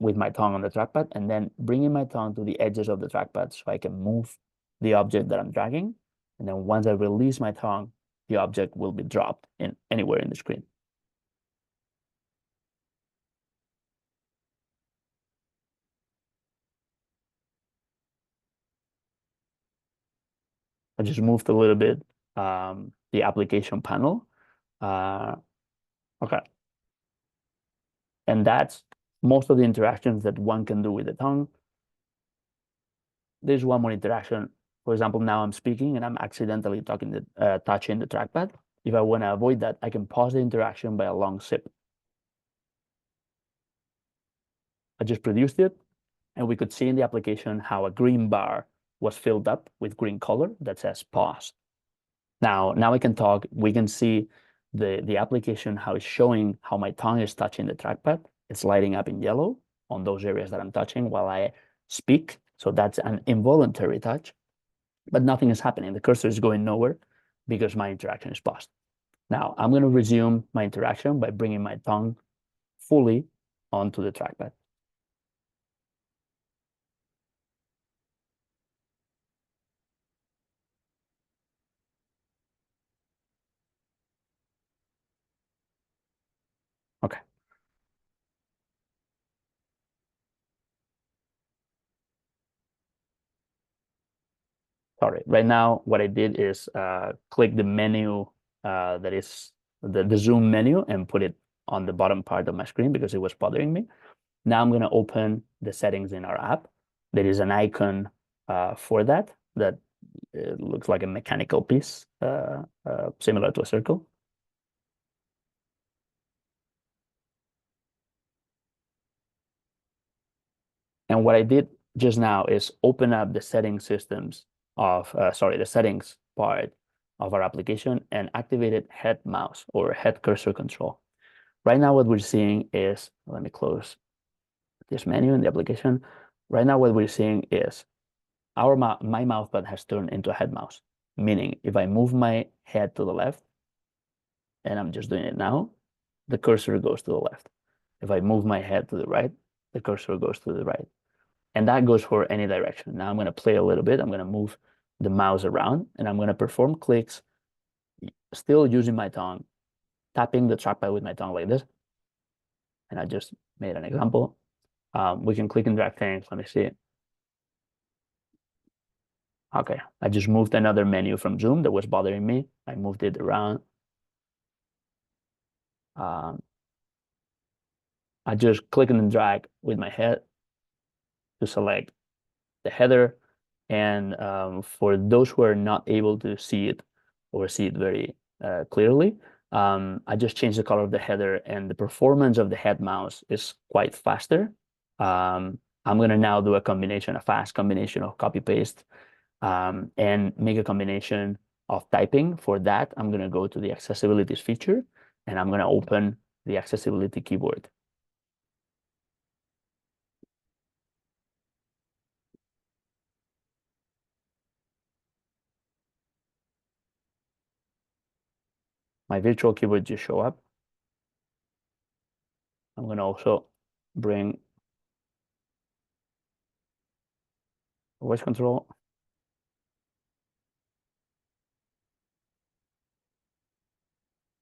with my tongue on the trackpad, and then bringing my tongue to the edges of the trackpad so I can move the object that I'm dragging. And then once I release my tongue, the object will be dropped anywhere in the screen. I just moved a little bit the application panel. Okay. And that's most of the interactions that one can do with the tongue. There's one more interaction. For example, now I'm speaking and I'm accidentally touching the trackpad. If I want to avoid that, I can pause the interaction by a long sip. I just produced it, and we could see in the application how a green bar was filled up with green color that says pause. Now I can talk. We can see the application, how it's showing how my tongue is touching the trackpad. It's lighting up in yellow on those areas that I'm touching while I speak. So that's an involuntary touch, but nothing is happening. The cursor is going nowhere because my interaction is paused. Now I'm going to resume my interaction by bringing my tongue fully onto the trackpad. Okay. Sorry, right now what I did is click the menu that is the zoom menu and put it on the bottom part of my screen because it was bothering me. Now I'm going to open the settings in our app. There is an icon for that it looks like a mechanical piece, similar to a circle. And what I did just now is open up the setting systems of, the settings part of our application and activated head mouse or head cursor control. Right now, what we're seeing is, let me close this menu in the application. Right now, what we're seeing is my MouthPad has turned into a head mouse, meaning if I move my head to the left, and I'm just doing it now, the cursor goes to the left. If I move my head to the right, the cursor goes to the right. And that goes for any direction. Now I'm going to play a little bit. I'm going to move the mouse around and I'm going to perform clicks, still using my tongue, tapping the trackpad with my tongue like this. And I just made an example. We can click and drag things. Let me see. Okay, I just moved another menu from Zoom that was bothering me. I moved it around. I just click and drag with my head to select the header. And for those who are not able to see it or see it very clearly, I just changed the color of the header and the performance of the head mouse is quite faster. I'm going to now do a fast combination of copy paste and make a combination of typing. For that, I'm going to go to the accessibilities feature and I'm going to open the accessibility keyboard. My virtual keyboard just show up. I'm going to also bring voice control.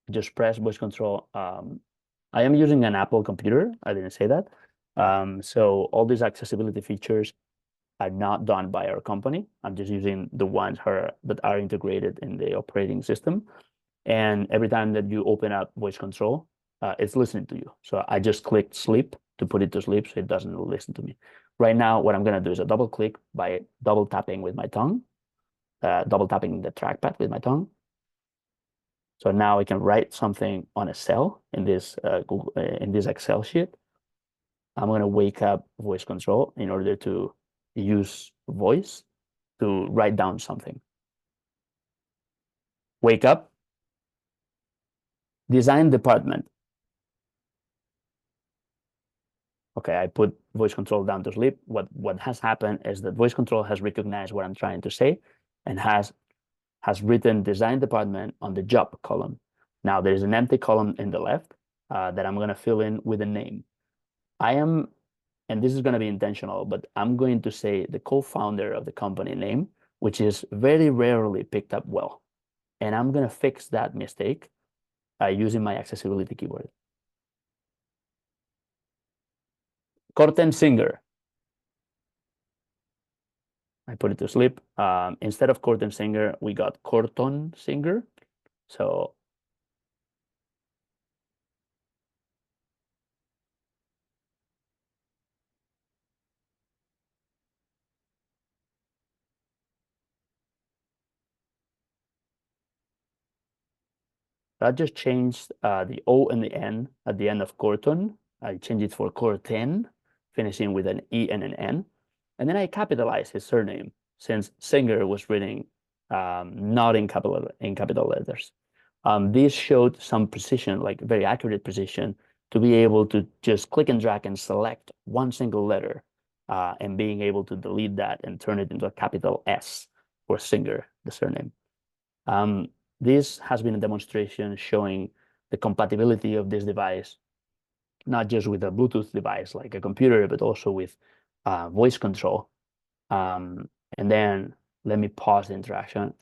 Just press voice control. I am using an Apple computer. I didn't say that. So all these accessibility features are not done by our company. I'm just using the ones that are integrated in the operating system. And every time that you open up voice control, it's listening to you. So I just clicked sleep to put it to sleep so it doesn't listen to me. Right now, what I'm going to do is a double click by double tapping with my tongue, double tapping the trackpad with my tongue. So now I can write something on a cell in this Excel sheet. I'm going to wake up voice control in order to use voice to write down something. Wake up. Design department. Okay, I put voice control down to sleep. What has happened is that voice control has recognized what I'm trying to say and has written design department on the job column. Now there's an empty column in the left that I'm going to fill in with a name. And this is going to be intentional, but I'm going to say the co-founder of the company name, which is very rarely picked up well. And I'm going to fix that mistake using my accessibility keyboard. Corten Singer. I put it to sleep. Instead of Corten Singer, we got Corton Singer. So that just changed the O and the N at the end of Corton. I changed it for Corten, finishing with an E and an N. And then I capitalized his surname since Singer was written not in capital letters. This showed some precision, like very accurate precision, to be able to just click and drag and select one single letter, and being able to delete that and turn it into a capital S for Singer, the surname. This has been a demonstration showing the compatibility of this device, not just with a Bluetooth device like a computer, but also with voice control. And then let me pause the interaction.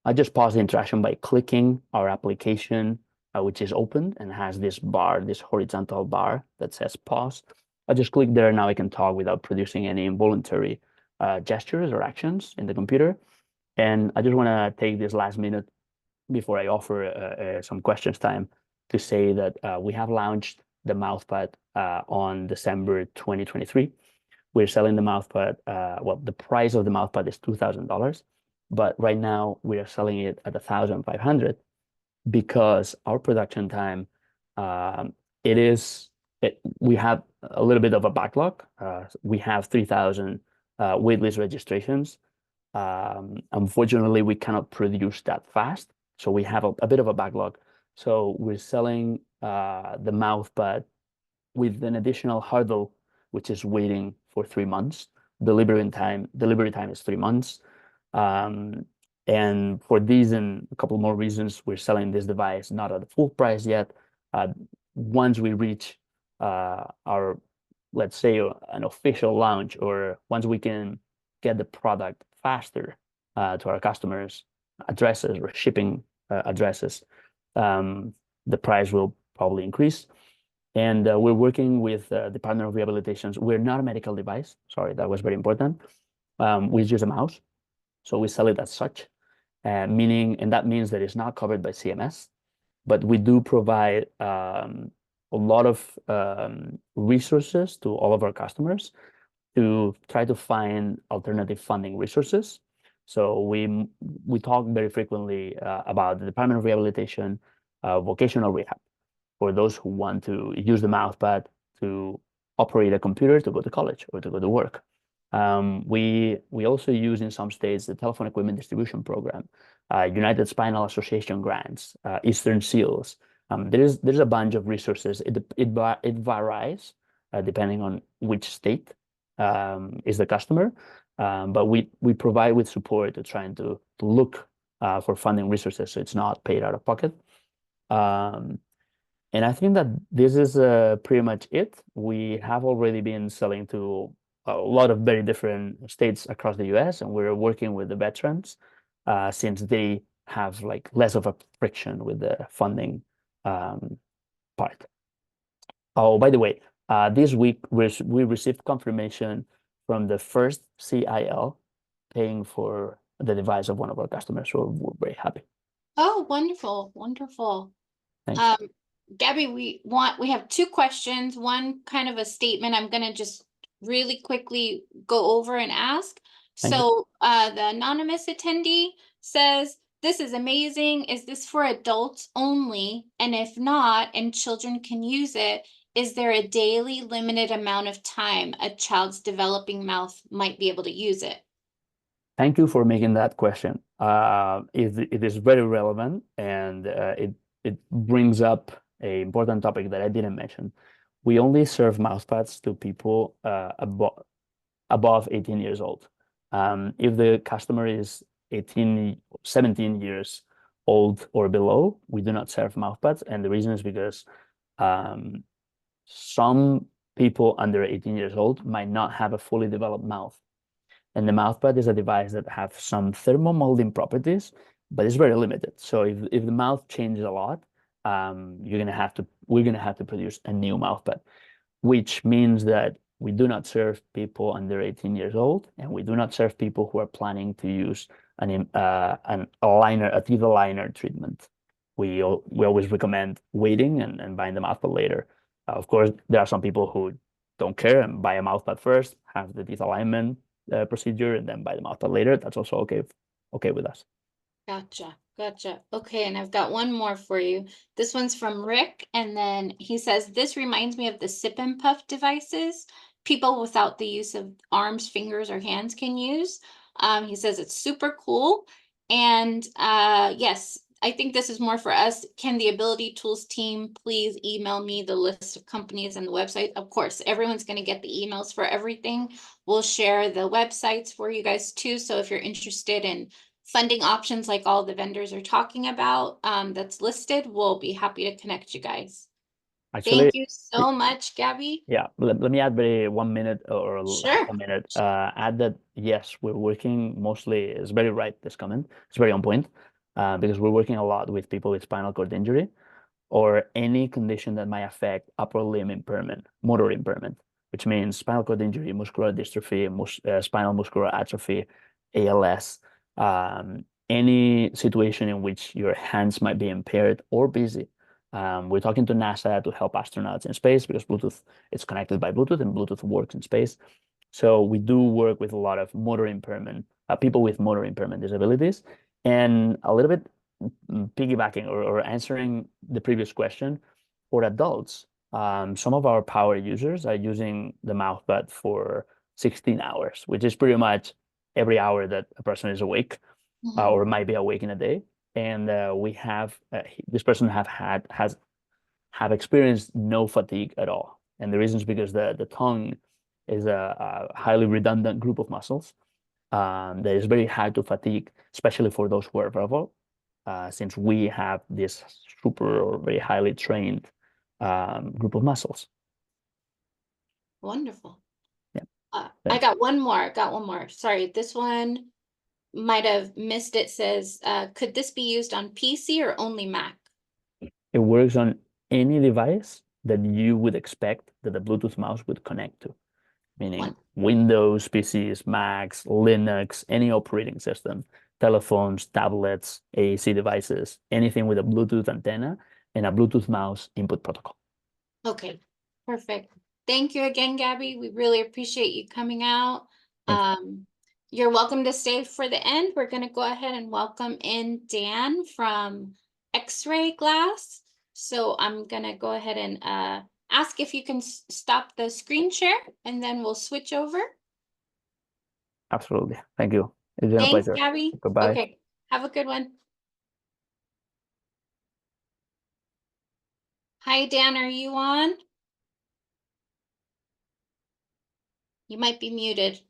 I just pause the interaction by clicking our application, which is open and has this bar, this horizontal bar that says pause. I just click there. Now I can talk without producing any involuntary gestures or actions in the computer. And I just want to take this last minute before I offer some questions time to say that we have launched the MouthPad on December 2023. We're selling the MouthPad, well, the price of the MouthPad is $2,000, but right now we are selling it at $1,500 because our production time, we have a little bit of a backlog. We have 3,000 waitlist registrations. Unfortunately, we cannot produce that fast, so we have a bit of a backlog. So we're selling the MouthPad with an additional hurdle, which is waiting for 3 months. Delivery time is 3 months. And for these and a couple more reasons, we're selling this device not at the full price yet. Once we reach our, let's say, an official launch, or once we can get the product faster to our customers' addresses or shipping addresses, the price will probably increase. And we're working with the Department of Rehabilitation. We're not a medical device. Sorry, that was very important. We use a mouse, so we sell it as such, and that means that it's not covered by CMS, but we do provide a lot of resources to all of our customers to try to find alternative funding resources. So we talk very frequently about the Department of Rehabilitation, vocational rehab, for those who want to use the MouthPad to operate a computer to go to college or to go to work. We also use in some states the Telephone Equipment Distribution Program, United Spinal Association grants, Eastern Seals. There's a bunch of resources. It varies depending on which state is the customer, but we provide with support to trying to look for funding resources, so it's not paid out of pocket. And I think that this is pretty much it. We have already been selling to a lot of very different states across the US, and we're working with the veterans since they have like less of a friction with the funding part. Oh, by the way, this week we received confirmation from the first CIL paying for the device of one of our customers, so we're very happy. Oh, wonderful, wonderful. Thanks. Gabby, we have 2 questions, one kind of a statement I'm gonna just really quickly go over and ask. Thank you. So the anonymous attendee says, "This is amazing. Is this for adults only? And if not, and children can use it, is there a daily limited amount of time a child's developing mouth might be able to use it?" Thank you for making that question. It is very relevant, and it brings up an important topic that I didn't mention. We only serve mouthpads to people above 18 years old. If the customer is 17 years old or below, we do not serve mouthpads, and the reason is because some people under 18 years old might not have a fully developed mouth. And the MouthPad is a device that have some thermomolding properties, but it's very limited. So if the mouth changes a lot, we're gonna have to produce a new MouthPad, which means that we do not serve people under 18 years old, and we do not serve people who are planning to use a teeth aligner treatment. We always recommend waiting and buying the MouthPad later. Of course, there are some people who don't care and buy a MouthPad first, have the teeth alignment procedure, and then buy the MouthPad later. That's also okay with us. Gotcha. Okay, and I've got one more for you. This one's from Rick, and then he says, "This reminds me of the sip and puff devices people without the use of arms, fingers, or hands can use. He says it's super cool. And yes, I think this is more for us. Can the Ability Tools team please email me the list of companies and the website? Of course, everyone's going to get the emails for everything. We'll share the websites for you guys too. So if you're interested in funding options like all the vendors are talking about, that's listed, we'll be happy to connect you guys. Actually, Thank you so much, Gabby. yeah, let me add 1 minute or Sure. half a minute. Add that, yes, we're working mostly, it's very right, this comment. It's very on point, because we're working a lot with people with spinal cord injury or any condition that might affect upper limb impairment, motor impairment, which means spinal cord injury, muscular dystrophy, spinal muscular atrophy, ALS, any situation in which your hands might be impaired or busy. We're talking to NASA to help astronauts in space because Bluetooth is connected by Bluetooth and Bluetooth works in space. So we do work with a lot of motor impairment, people with motor impairment disabilities. And a little bit piggybacking or answering the previous question, for adults, some of our power users are using the MouthPad for 16 hours, which is pretty much every hour that a person is awake or might be awake in a day. And we have this person has experienced no fatigue at all. And the reason is because the tongue is a highly redundant group of muscles that is very hard to fatigue, especially for those who are verbal, since we have this super or very highly trained group of muscles. Wonderful. Yeah. I got one more. Sorry, this one might have missed it. Says, could this be used on PC or only Mac? It works on any device that you would expect that a Bluetooth mouse would connect to, meaning Windows, PCs, Macs, Linux, any operating system, telephones, tablets, AAC devices, anything with a Bluetooth antenna and a Bluetooth mouse input protocol. Okay, perfect. Thank you again, Gabby. We really appreciate you coming out. You're welcome to stay for the end. We're going to go ahead and welcome in Dan from Xrai Glass. So I'm going to go ahead and ask if you can stop the screen share and then we'll switch over. Absolutely. Thank you. It's been a Thanks, pleasure. Gabby. Goodbye. Okay, have a good one. Hi, Dan, are you on? You might be muted.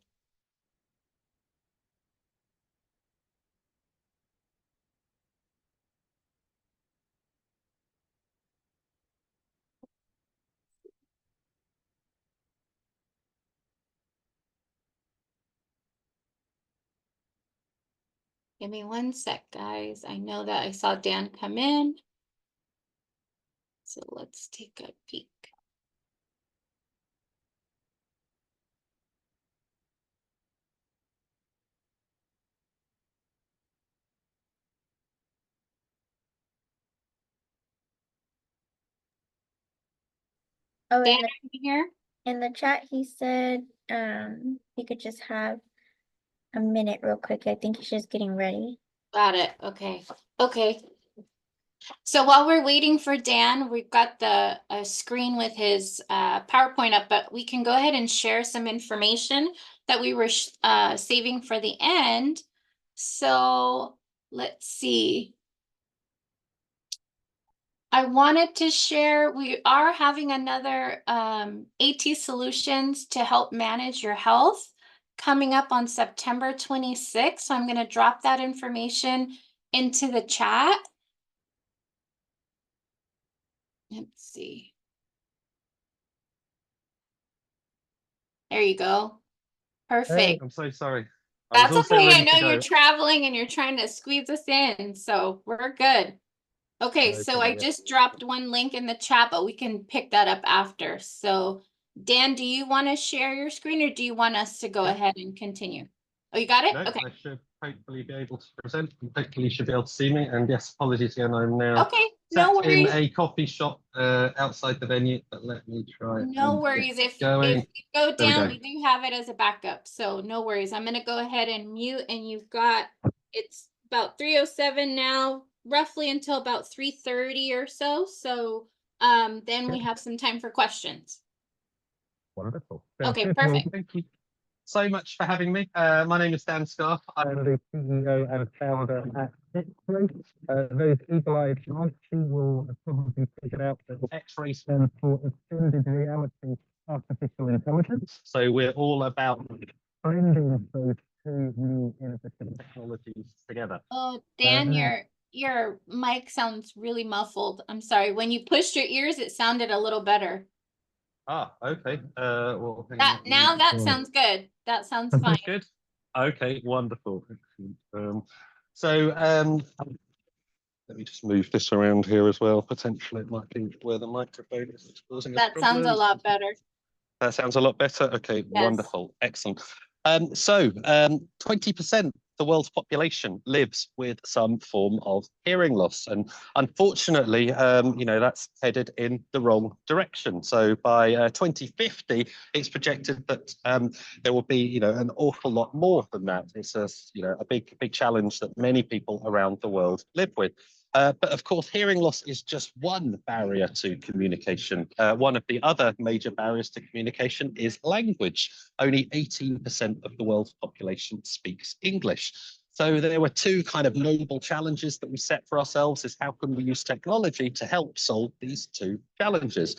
Give me 1 sec, guys. I know that I saw Dan come in. So let's take a peek. Oh, Dan, are you here? in the chat, he said he could just have a minute real quick. I think he's just getting ready. Got it. Okay. Okay. So while we're waiting for Dan, we've got the screen with his PowerPoint up, but we can go ahead and share some information that we were saving for the end. So let's see. I wanted to share, we are having another AT Solutions to help manage your health coming up on September 26th. So I'm going to drop that information into the chat. Let's see. There you go. Perfect. Hey, I'm so sorry. That's also okay. I ready to know go. you're traveling and you're trying to squeeze us in, so we're good. Okay, No so problem, I yeah. just dropped one link in the chat, but we can pick that up after. So Dan, do you want to share your screen or do you want us to go Yeah. ahead and continue? Oh, you got it? No, Okay. I should hopefully be able to present. And hopefully you should be able to see me. And yes, apologies again. I'm now Okay, no sat in worries. a coffee shop outside the venue, but let me try. No and worries. get If going. you go There we down, go. we do have it as a backup. So no worries. I'm going to go ahead and mute, and you've got, it's about 3:07 now, roughly until about 3:30 or so. So then we have some time for questions. Wonderful. Okay, Well, perfect. thank you. so much for having me. My name is Dan Scarf. I'm the CEO and founder at Xrai. Those eagle-eyed monks will have probably figured out that Xrai stands for Extended Reality Artificial Intelligence. So we're all about blending those two new innovative technologies together. Oh, Dan, Uh, your mic sounds really muffled. I'm sorry. When you pushed your ears, it sounded a little better. Okay. Well, hang That on. now that sounds good. That sounds fine. Good. Okay, wonderful. Excellent. So let me just move this around here as well. Potentially it might be where the microphone is causing a That sounds a problem. lot better. That sounds a lot better. Okay, Yes. wonderful. Excellent. 20% of the world's population lives with some form of hearing loss. And unfortunately, that's headed in the wrong direction. So by 2050, it's projected that there will be, an awful lot more than that. It's a big challenge that many people around the world live with. But of course, hearing loss is just one barrier to communication. One of the other major barriers to communication is language. Only 18% of the world's population speaks English. So there were two kind of noble challenges that we set for ourselves: is how can we use technology to help solve these two challenges?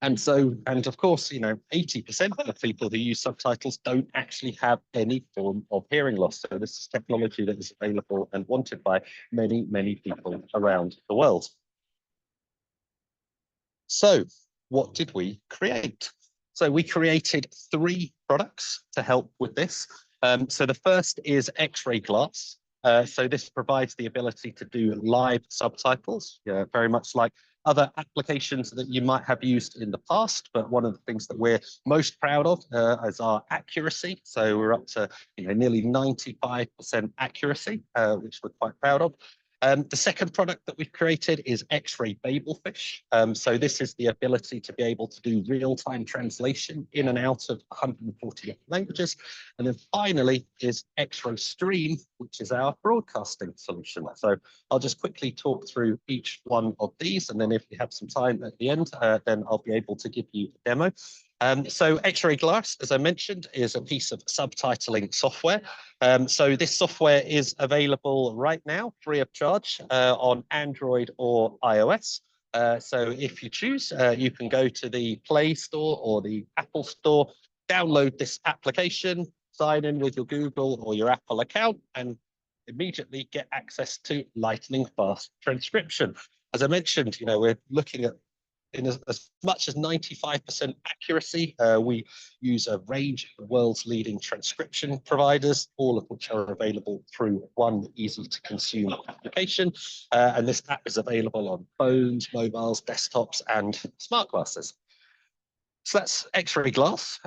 And of course, 80% of the people who use subtitles don't actually have any form of hearing loss. So this is technology that is available and wanted by many, many people around the world. So what did we create? So we created 3 products to help with this. So the first is Xrai Glass. So this provides the ability to do live subtitles, very much like other applications that you might have used in the past. But one of the things that we're most proud of is our accuracy. So we're up to nearly 95% accuracy, which we're quite proud of. The second product that we've created is Xrai Babelfish. So this is the ability to be able to do real-time translation in and out of 140 languages. And then finally is Xrai Stream, which is our broadcasting solution. So I'll just quickly talk through each one of these, and then if we have some time at the end, then I'll be able to give you a demo. So Xrai Glass, as I mentioned, is a piece of subtitling software. So this software is available right now, free of charge, on Android or iOS. So if you choose, you can go to the Play Store or the Apple Store, download this application, sign in with your Google or your Apple account, and immediately get access to lightning fast transcription. As I mentioned, we're looking at in as much as 95% accuracy. We use a range of the world's leading transcription providers, all of which are available through one easy to consume application. And this app is available on phones, mobiles, desktops, and smart glasses. So that's Xrai Glass.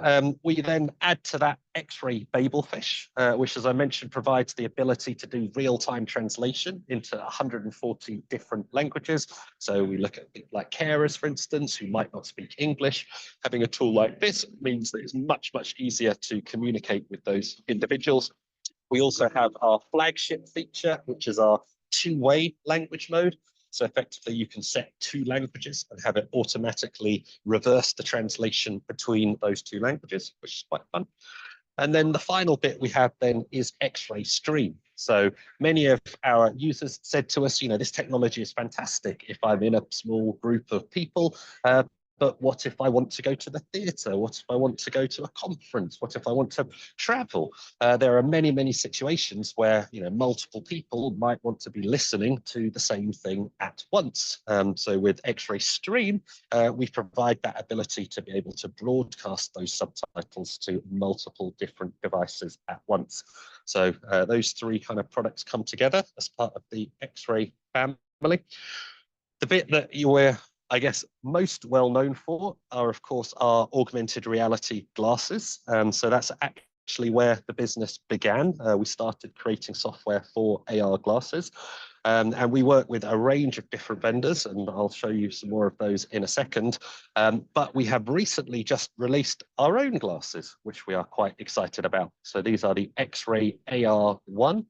We then add to that Xrai Babelfish, which, as I mentioned, provides the ability to do real-time translation into 140 different languages. So we look at people like carers, for instance, who might not speak English. Having a tool like this means that it's much, much easier to communicate with those individuals. We also have our flagship feature, which is our two-way language mode. So effectively, you can set 2 languages and have it automatically reverse the translation between those 2 languages, which is quite fun. And then the final bit we have then is Xrai Stream. So many of our users said to us, this technology is fantastic if I'm in a small group of people. But what if I want to go to the theatre? What if I want to go to a conference? What if I want to travel? There are many, many situations where multiple people might want to be listening to the same thing at once. So with Xrai Stream, we provide that ability to be able to broadcast those subtitles to multiple different devices at once. So those 3 kind of products come together as part of the Xrai family. The bit that you were, I guess, most well known for are, of course, our augmented reality glasses. So that's actually where the business began. We started creating software for AR glasses. And we work with a range of different vendors, and I'll show you some more of those in a second. But we have recently just released our own glasses, which we are quite excited about. So these are the Xrai AR1.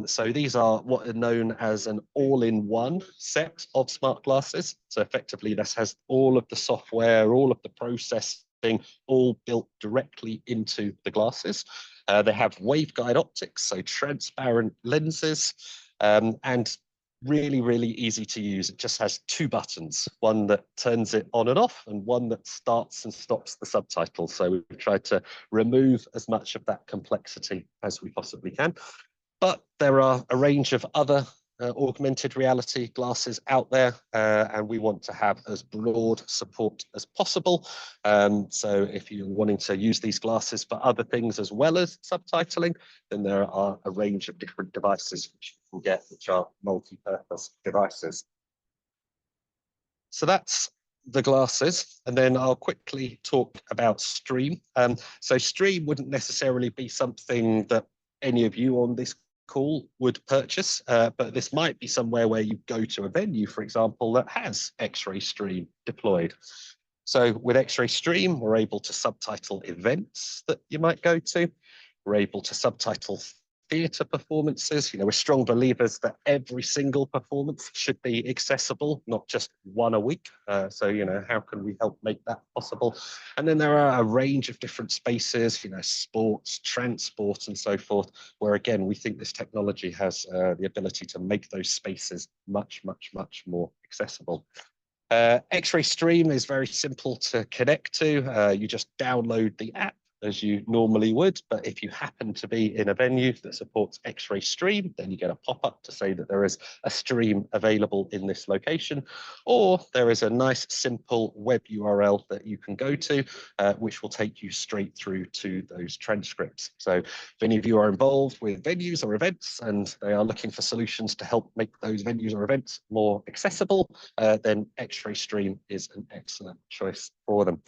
So these are what are known as an all-in-one set of smart glasses. So effectively, this has all of the software, all of the processing, being all built directly into the glasses. They have waveguide optics, so transparent lenses, and really, really easy to use. It just has two buttons, one that turns it on and off and one that starts and stops the subtitle. So we've tried to remove as much of that complexity as we possibly can. But there are a range of other augmented reality glasses out there, and we want to have as broad support as possible. So if you're wanting to use these glasses for other things as well as subtitling, then there are a range of different devices which you can get, which are multi-purpose devices. So that's the glasses, and then I'll quickly talk about Stream. So Stream wouldn't necessarily be something that any of you on this call would purchase, but this might be somewhere where you go to a venue, for example, that has Xrai Stream deployed. So with Xrai Stream, we're able to subtitle events that you might go to. We're able to subtitle theatre performances. You know, we're strong believers that every single performance should be accessible, not just one a week. So, you know, how can we help make that possible? And then there are a range of different spaces, you know, sports, transport, and so forth, where again, we think this technology has the ability to make those spaces much, much, much more accessible. Xrai Stream is very simple to connect to. You just download the app as you normally would, but if you happen to be in a venue that supports Xrai Stream, then you get a pop-up to say that there is a stream available in this location, or there is a nice simple web URL that you can go to, which will take you straight through to those transcripts. So if any of you are involved with venues or events and they are looking for solutions to help make those venues or events more accessible, then Xrai Stream is an excellent choice for them.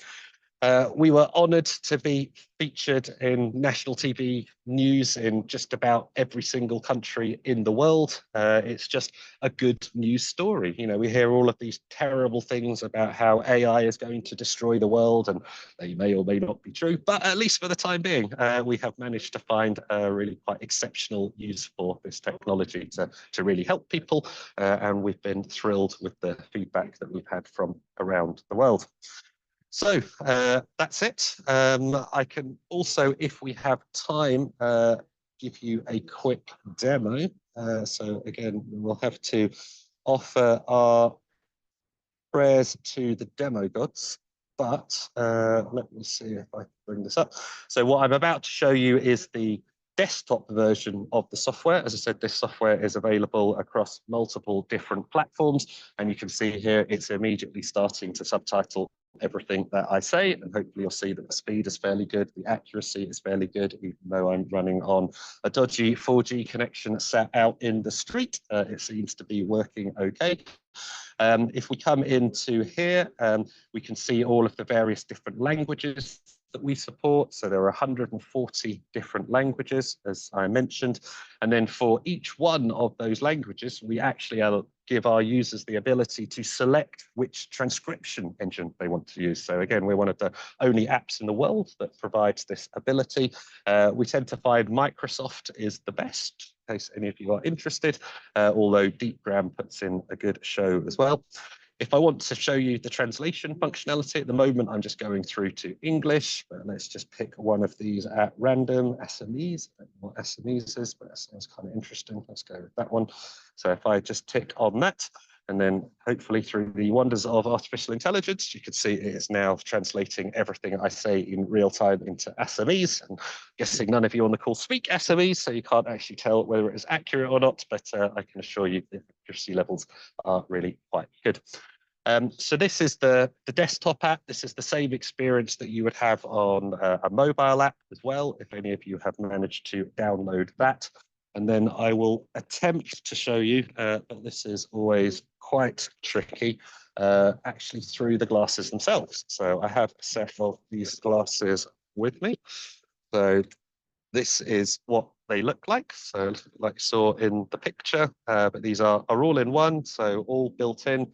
We were honoured to be featured in national TV news in just about every single country in the world. It's just a good news story. You know, we hear all of these terrible things about how AI is going to destroy the world, and they may or may not be true, but at least for the time being, we have managed to find a really quite exceptional use for this technology to really help people, and we've been thrilled with the feedback that we've had from around the world. So that's it. I can also, if we have time, give you a quick demo. So again, we'll have to offer our prayers to the demo gods, but let me see if I can bring this up. So what I'm about to show you is the desktop version of the software. As I said, this software is available across multiple different platforms, and you can see here it's immediately starting to subtitle everything that I say, and hopefully you'll see that the speed is fairly good, the accuracy is fairly good, even though I'm running on a dodgy 4G connection sat out in the street. It seems to be working okay. If we come into here, we can see all of the various different languages that we support. So there are 140 different languages, as I mentioned. And then for each one of those languages, we actually give our users the ability to select which transcription engine they want to use. So again, we're one of the only apps in the world that provides this ability. We tend to find Microsoft is the best, in case any of you are interested, although DeepGram puts in a good show as well. If I want to show you the translation functionality, at the moment I'm just going through to English, but let's just pick one of these at random. SAMi's, I don't know what SAMi's is, but that sounds kind of interesting. Let's go with that one. So if I just tick on that, and then hopefully through the wonders of artificial intelligence, you can see it is now translating everything I say in real time into Assamese. And guessing none of you on the call speak Assamese, so you can't actually tell whether it is accurate or not, but I can assure you the accuracy levels are really quite good. So this is the desktop app. This is the same experience that you would have on a mobile app as well, if any of you have managed to download that. And then I will attempt to show you, but this is always quite tricky, actually through the glasses themselves. So I have a set of these glasses with me. So this is what they look like. So like you saw in the picture, but these are all in one, so all built in,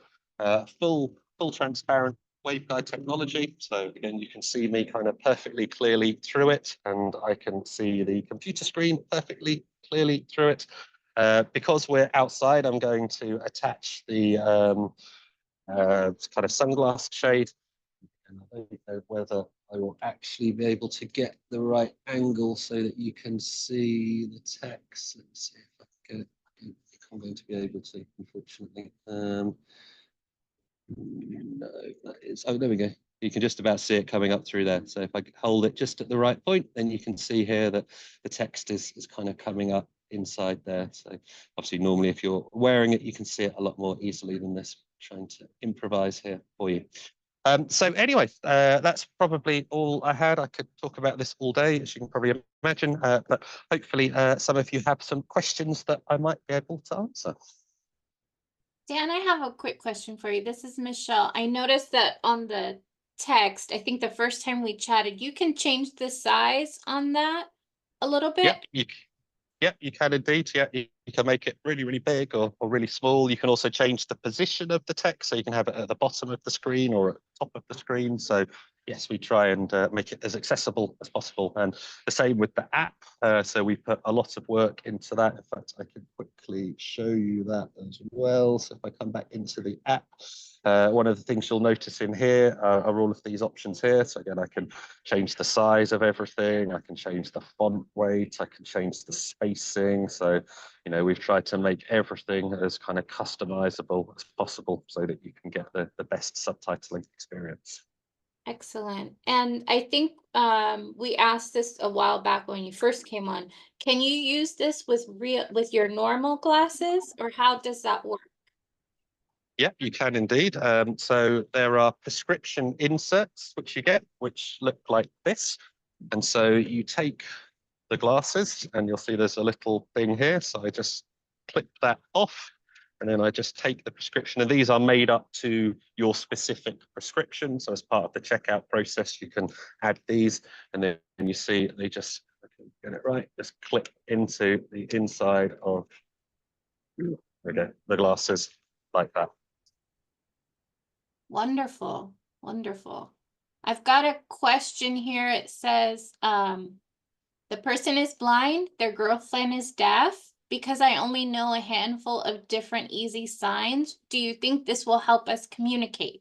full transparent waveguide technology. So again, you can see me kind of perfectly clearly through it, and I can see the computer screen perfectly clearly through it. Because we're outside, I'm going to attach the kind of sunglass shade. And I don't know whether I will actually be able to get the right angle so that you can see the text. Let's see if I can get it. I don't think I'm going to be able to, unfortunately. No, that is, oh, there we go. You can just about see it coming up through there. So if I hold it just at the right point, then you can see here that the text is kind of coming up inside there. So obviously normally if you're wearing it, you can see it a lot more easily than this. Trying to improvise here for you. So anyway, that's probably all I had. I could talk about this all day, as you can probably imagine, but hopefully some of you have some questions that I might be able to answer. Dan, I have a quick question for you. This is Michelle. I noticed that on the text, I think the first time we chatted, you can change the size on that a little bit. Yeah, you can indeed. Yeah, you can make it really, really big or really small. You can also change the position of the text, so you can have it at the bottom of the screen or at the top of the screen. So yes, we try and make it as accessible as possible. And the same with the app. So we put a lot of work into that. In fact, I can quickly show you that as well. So if I come back into the app, one of the things you'll notice in here are all of these options here. So again, I can change the size of everything. I can change the font weight. I can change the spacing. So, you know, we've tried to make everything as kind of customizable as possible so that you can get the best subtitling experience. Excellent. And I think we asked this a while back when you first came on. Can you use this with your normal glasses, or how does that work? Yeah, you can indeed. So there are prescription inserts which you get, which look like this. And so you take the glasses and you'll see there's a little thing here. So I just clip that off and then I just take the prescription. And these are made up to your specific prescription. So as part of the checkout process, you can add these and then you see they just, I can get it right, just clip into the inside of the glasses like that. Wonderful, wonderful. I've got a question here. It says, the person is blind, their girlfriend is deaf. Because I only know a handful of different easy signs, do you think this will help us communicate?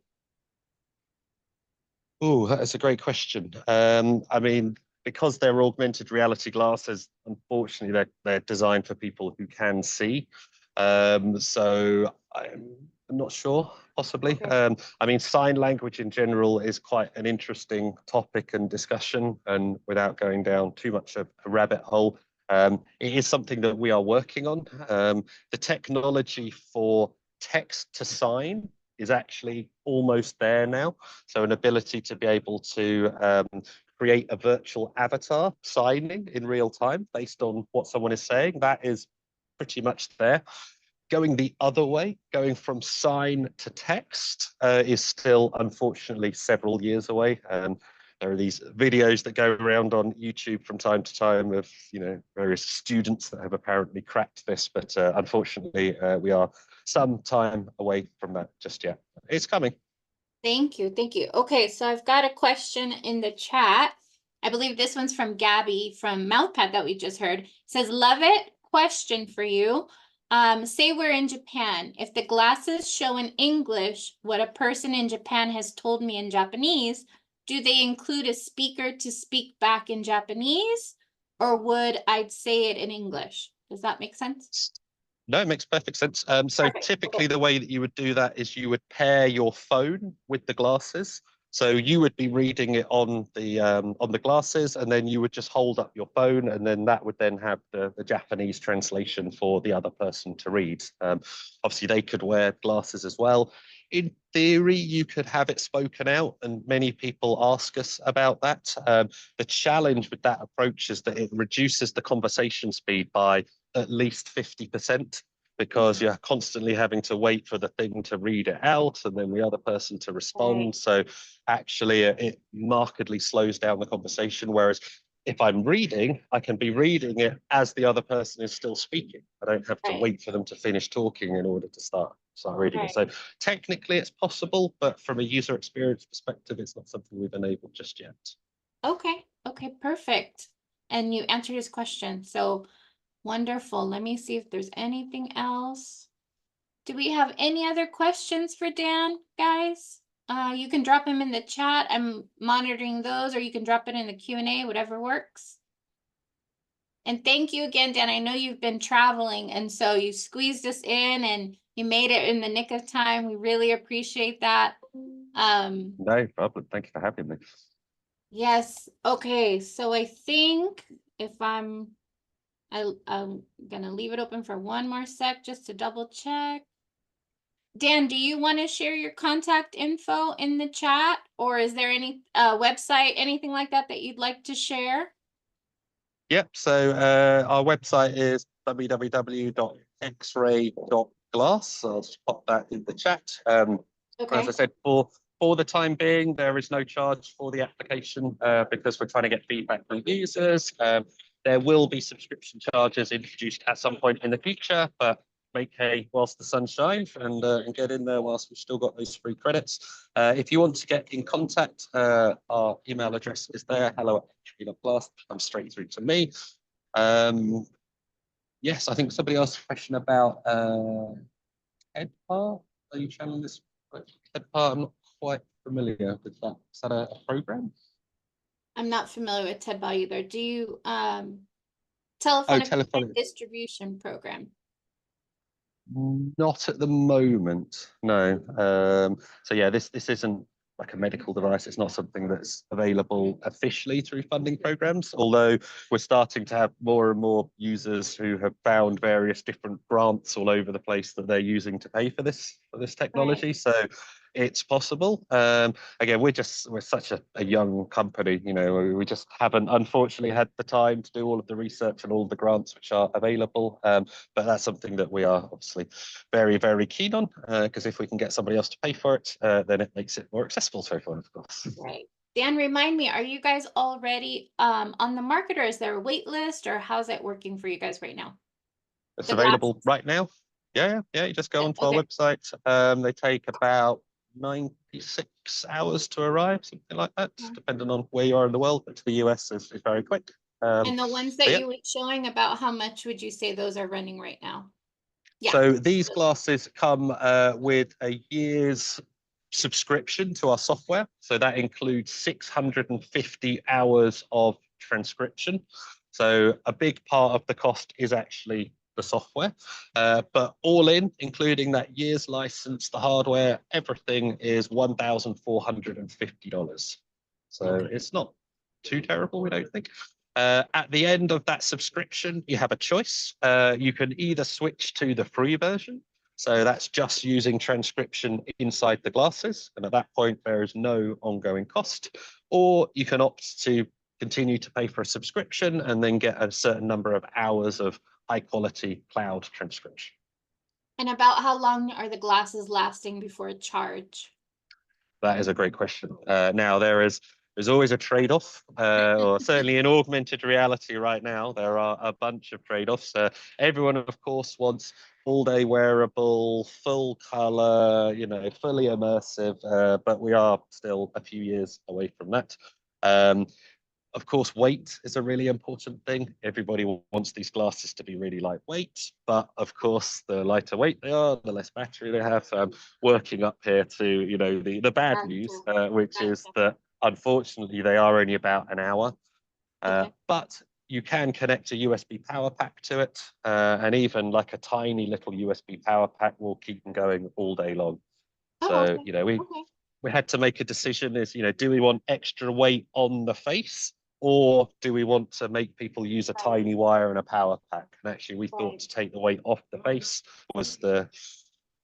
Oh, that is a great question. I mean, because they're augmented reality glasses, unfortunately, they're designed for people who can see. So I'm not sure, possibly. Okay. I mean, sign language in general is quite an interesting topic and discussion, and without going down too much of a rabbit hole, it is something that we are working on. The technology for text to sign is actually almost there now. So an ability to be able to create a virtual avatar signing in real time based on what someone is saying, that is pretty much there. Going the other way, going from sign to text is still, unfortunately, several years away. There are these videos that go around on YouTube from time to time of, you know, various students that have apparently cracked this, but unfortunately, we are some time away from that just yet. It's coming. Thank you, thank you. Okay, so I've got a question in the chat. I believe this one's from Gabby from MouthPad that we just heard. It says, love it. Question for you. Say we're in Japan. If the glasses show in English what a person in Japan has told me in Japanese, do they include a speaker to speak back in Japanese, or would I say it in English? Does that make sense? No, it makes perfect sense. So Perfect. typically Okay. the way that you would do that is you would pair your phone with the glasses. So you would be reading it on the glasses, and then you would just hold up your phone, and then that would then have the Japanese translation for the other person to read. Obviously, they could wear glasses as well. In theory, you could have it spoken out, and many people ask us about that. The challenge with that approach is that it reduces the conversation speed by at least 50%, because you're constantly having to wait for the thing to read it out and then the other person to respond. Right. So actually it markedly slows down the conversation. Whereas if I'm reading, I can be reading it as the other person is still speaking. I don't have to Right. wait for them to finish talking in order to start reading it. Right. So technically it's possible, but from a user experience perspective, it's not something we've enabled just yet. Okay, okay, perfect. And you answered his question, so wonderful. Let me see if there's anything else. Do we have any other questions for Dan, guys? You can drop them in the chat. I'm monitoring those, or you can drop it in the Q&A, whatever works. And thank you again, Dan. I know you've been traveling, and so you squeezed us in and you made it in the nick of time. We really appreciate that. No problem. Thank you for having me. Yes. Okay. So I think if I'm gonna leave it open for one more sec just to double check. Dan, do you want to share your contact info in the chat, or is there any website, anything like that that you'd like to share? Yep. So our website is www.xrai.glass. I'll just pop that in the chat. Okay. As I said, for the time being, there is no charge for the application because we're trying to get feedback from users. There will be subscription charges introduced at some point in the future, but make hay whilst the sun shines and get in there whilst we've still got those free credits. If you want to get in contact, our email address is there, hello@xrai.glass, comes straight through to me. Yes, I think somebody asked a question about TEDPAR. Are you channeling this? TEDPAR, I'm not quite familiar with that. Is that a program? I'm not familiar with TEDPAR either. Do you telephonic telephonic distribution program? Not at the moment, no. So yeah, this isn't like a medical device. It's not something that's available officially through funding programs, although we're starting to have more and more users who have found various different grants all over the place that they're using to pay for this technology. Right. So it's possible. Again, we're such a young company, you know, we just haven't unfortunately had the time to do all of the research and all the grants which are available. But that's something that we are obviously very, very keen on, because if we can get somebody else to pay for it, then it makes it more accessible to everyone, of course. Right. Dan, remind me, are you guys already on the market, or is there a wait list, or how's it working for you guys right now? It's The available glasses. right now. Yeah, you just go onto our Okay. website. They take about 96 hours to arrive, something like that, Okay. depending on where you are in the world, but to the US is very quick. And the ones that yeah. you were showing, about how much would you say those are running right now? Yeah. So these glasses come with a year's subscription to our software. So that includes 650 hours of transcription. So a big part of the cost is actually the software, but all in, including that year's license, the hardware, everything is $1,450. So it's not too terrible, we don't think. At the end of that subscription, you have a choice. You can either switch to the free version. So that's just using transcription inside the glasses. And at that point, there is no ongoing cost. Or you can opt to continue to pay for a subscription and then get a certain number of hours of high quality cloud transcription. And about how long are the glasses lasting before charge? That is a great question. Now there's always a trade-off, or certainly in augmented reality right now, there are a bunch of trade-offs. Everyone, of course, wants all-day wearable, full color, you know, fully immersive, but we are still a few years away from that. Of course, weight is a really important thing. Everybody wants these glasses to be really lightweight, but of course, the lighter weight they are, the less battery they have. Working up here to, you know, the bad news, which is that unfortunately they are only about an hour, but you can connect a USB power pack to it, and even like a tiny little USB power pack will keep them going all day long. So, you know, we had to make a decision is, you know, do we want extra weight on the face, or do we want to make people use a tiny wire and a power pack? And actually we thought to take the weight off the face was the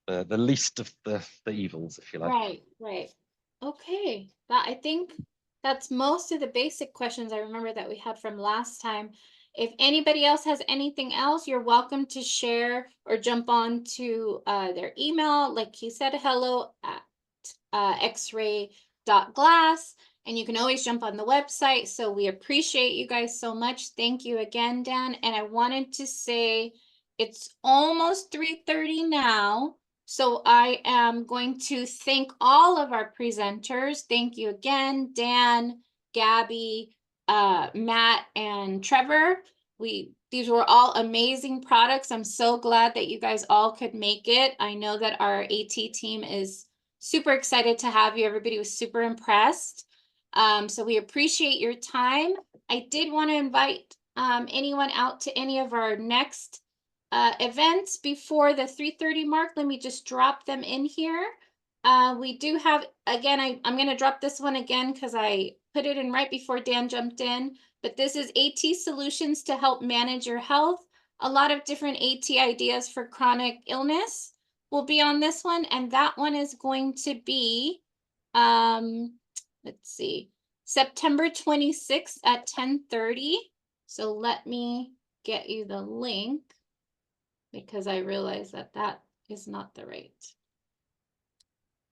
least of the evils, if you like. Right. Okay. I think that's most of the basic questions I remember that we had from last time. If anybody else has anything else, you're welcome to share or jump on to their email. Like he said, hello@xrai.glass. And you can always jump on the website. So we appreciate you guys so much. Thank you again, Dan. And I wanted to say it's almost 3:30 now. So I am going to thank all of our presenters. Thank you again, Dan, Gabby, Matt, and Trevor. These were all amazing products. I'm so glad that you guys all could make it. I know that our AT team is super excited to have you. Everybody was super impressed. So we appreciate your time. I did want to invite anyone out to any of our next events before the 3:30 mark. Let me just drop them in here. We do have, again, I'm going to drop this one again because I put it in right before Dan jumped in, but this is AT solutions to help manage your health. A lot of different AT ideas for chronic illness will be on this one, and that one is going to be, let's see, September 26th at 10:30. So let me get you the link because I realize that that is not the right.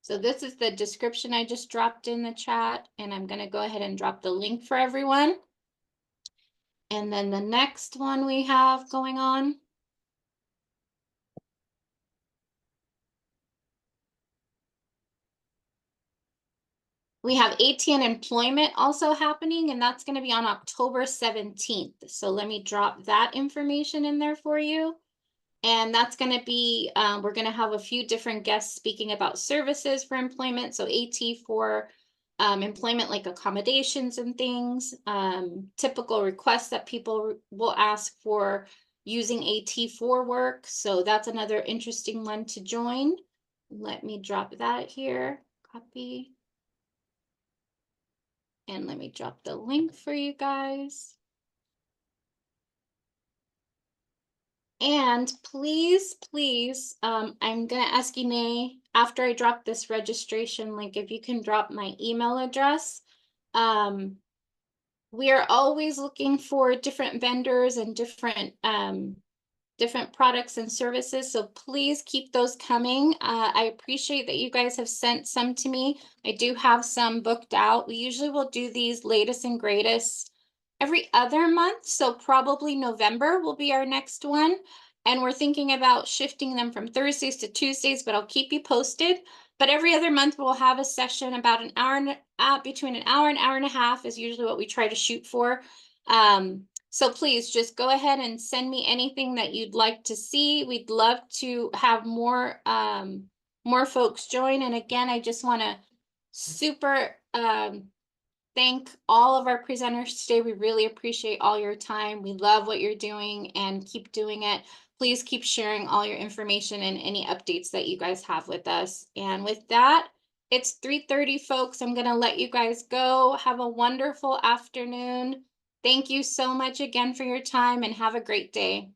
So this is the description I just dropped in the chat, and I'm going to go ahead and drop the link for everyone. And then the next one we have going on. We have AT and employment also happening, and that's going to be on October 17th. So let me drop that information in there for you. And that's going to be, we're going to have a few different guests speaking about services for employment. So AT for employment, like accommodations and things, typical requests that people will ask for using AT for work. So that's another interesting one to join. Let me drop that here, copy. And let me drop the link for you guys. And please, please, I'm going to ask Ine, after I drop this registration link, if you can drop my email address. We are always looking for different vendors and different products and services. So please keep those coming. I appreciate that you guys have sent some to me. I do have some booked out. We usually will do these latest and greatest every other month. So probably November will be our next one. And we're thinking about shifting them from Thursdays to Tuesdays, but I'll keep you posted. But every other month we'll have a session about an hour and between an hour and a half is usually what we try to shoot for. So please just go ahead and send me anything that you'd like to see. We'd love to have more folks join. And again, I just want to super thank all of our presenters today. We really appreciate all your time. We love what you're doing and keep doing it. Please keep sharing all your information and any updates that you guys have with us. And with that, it's 3:30, folks. I'm going to let you guys go. Have a wonderful afternoon. Thank you so much again for your time and have a great day.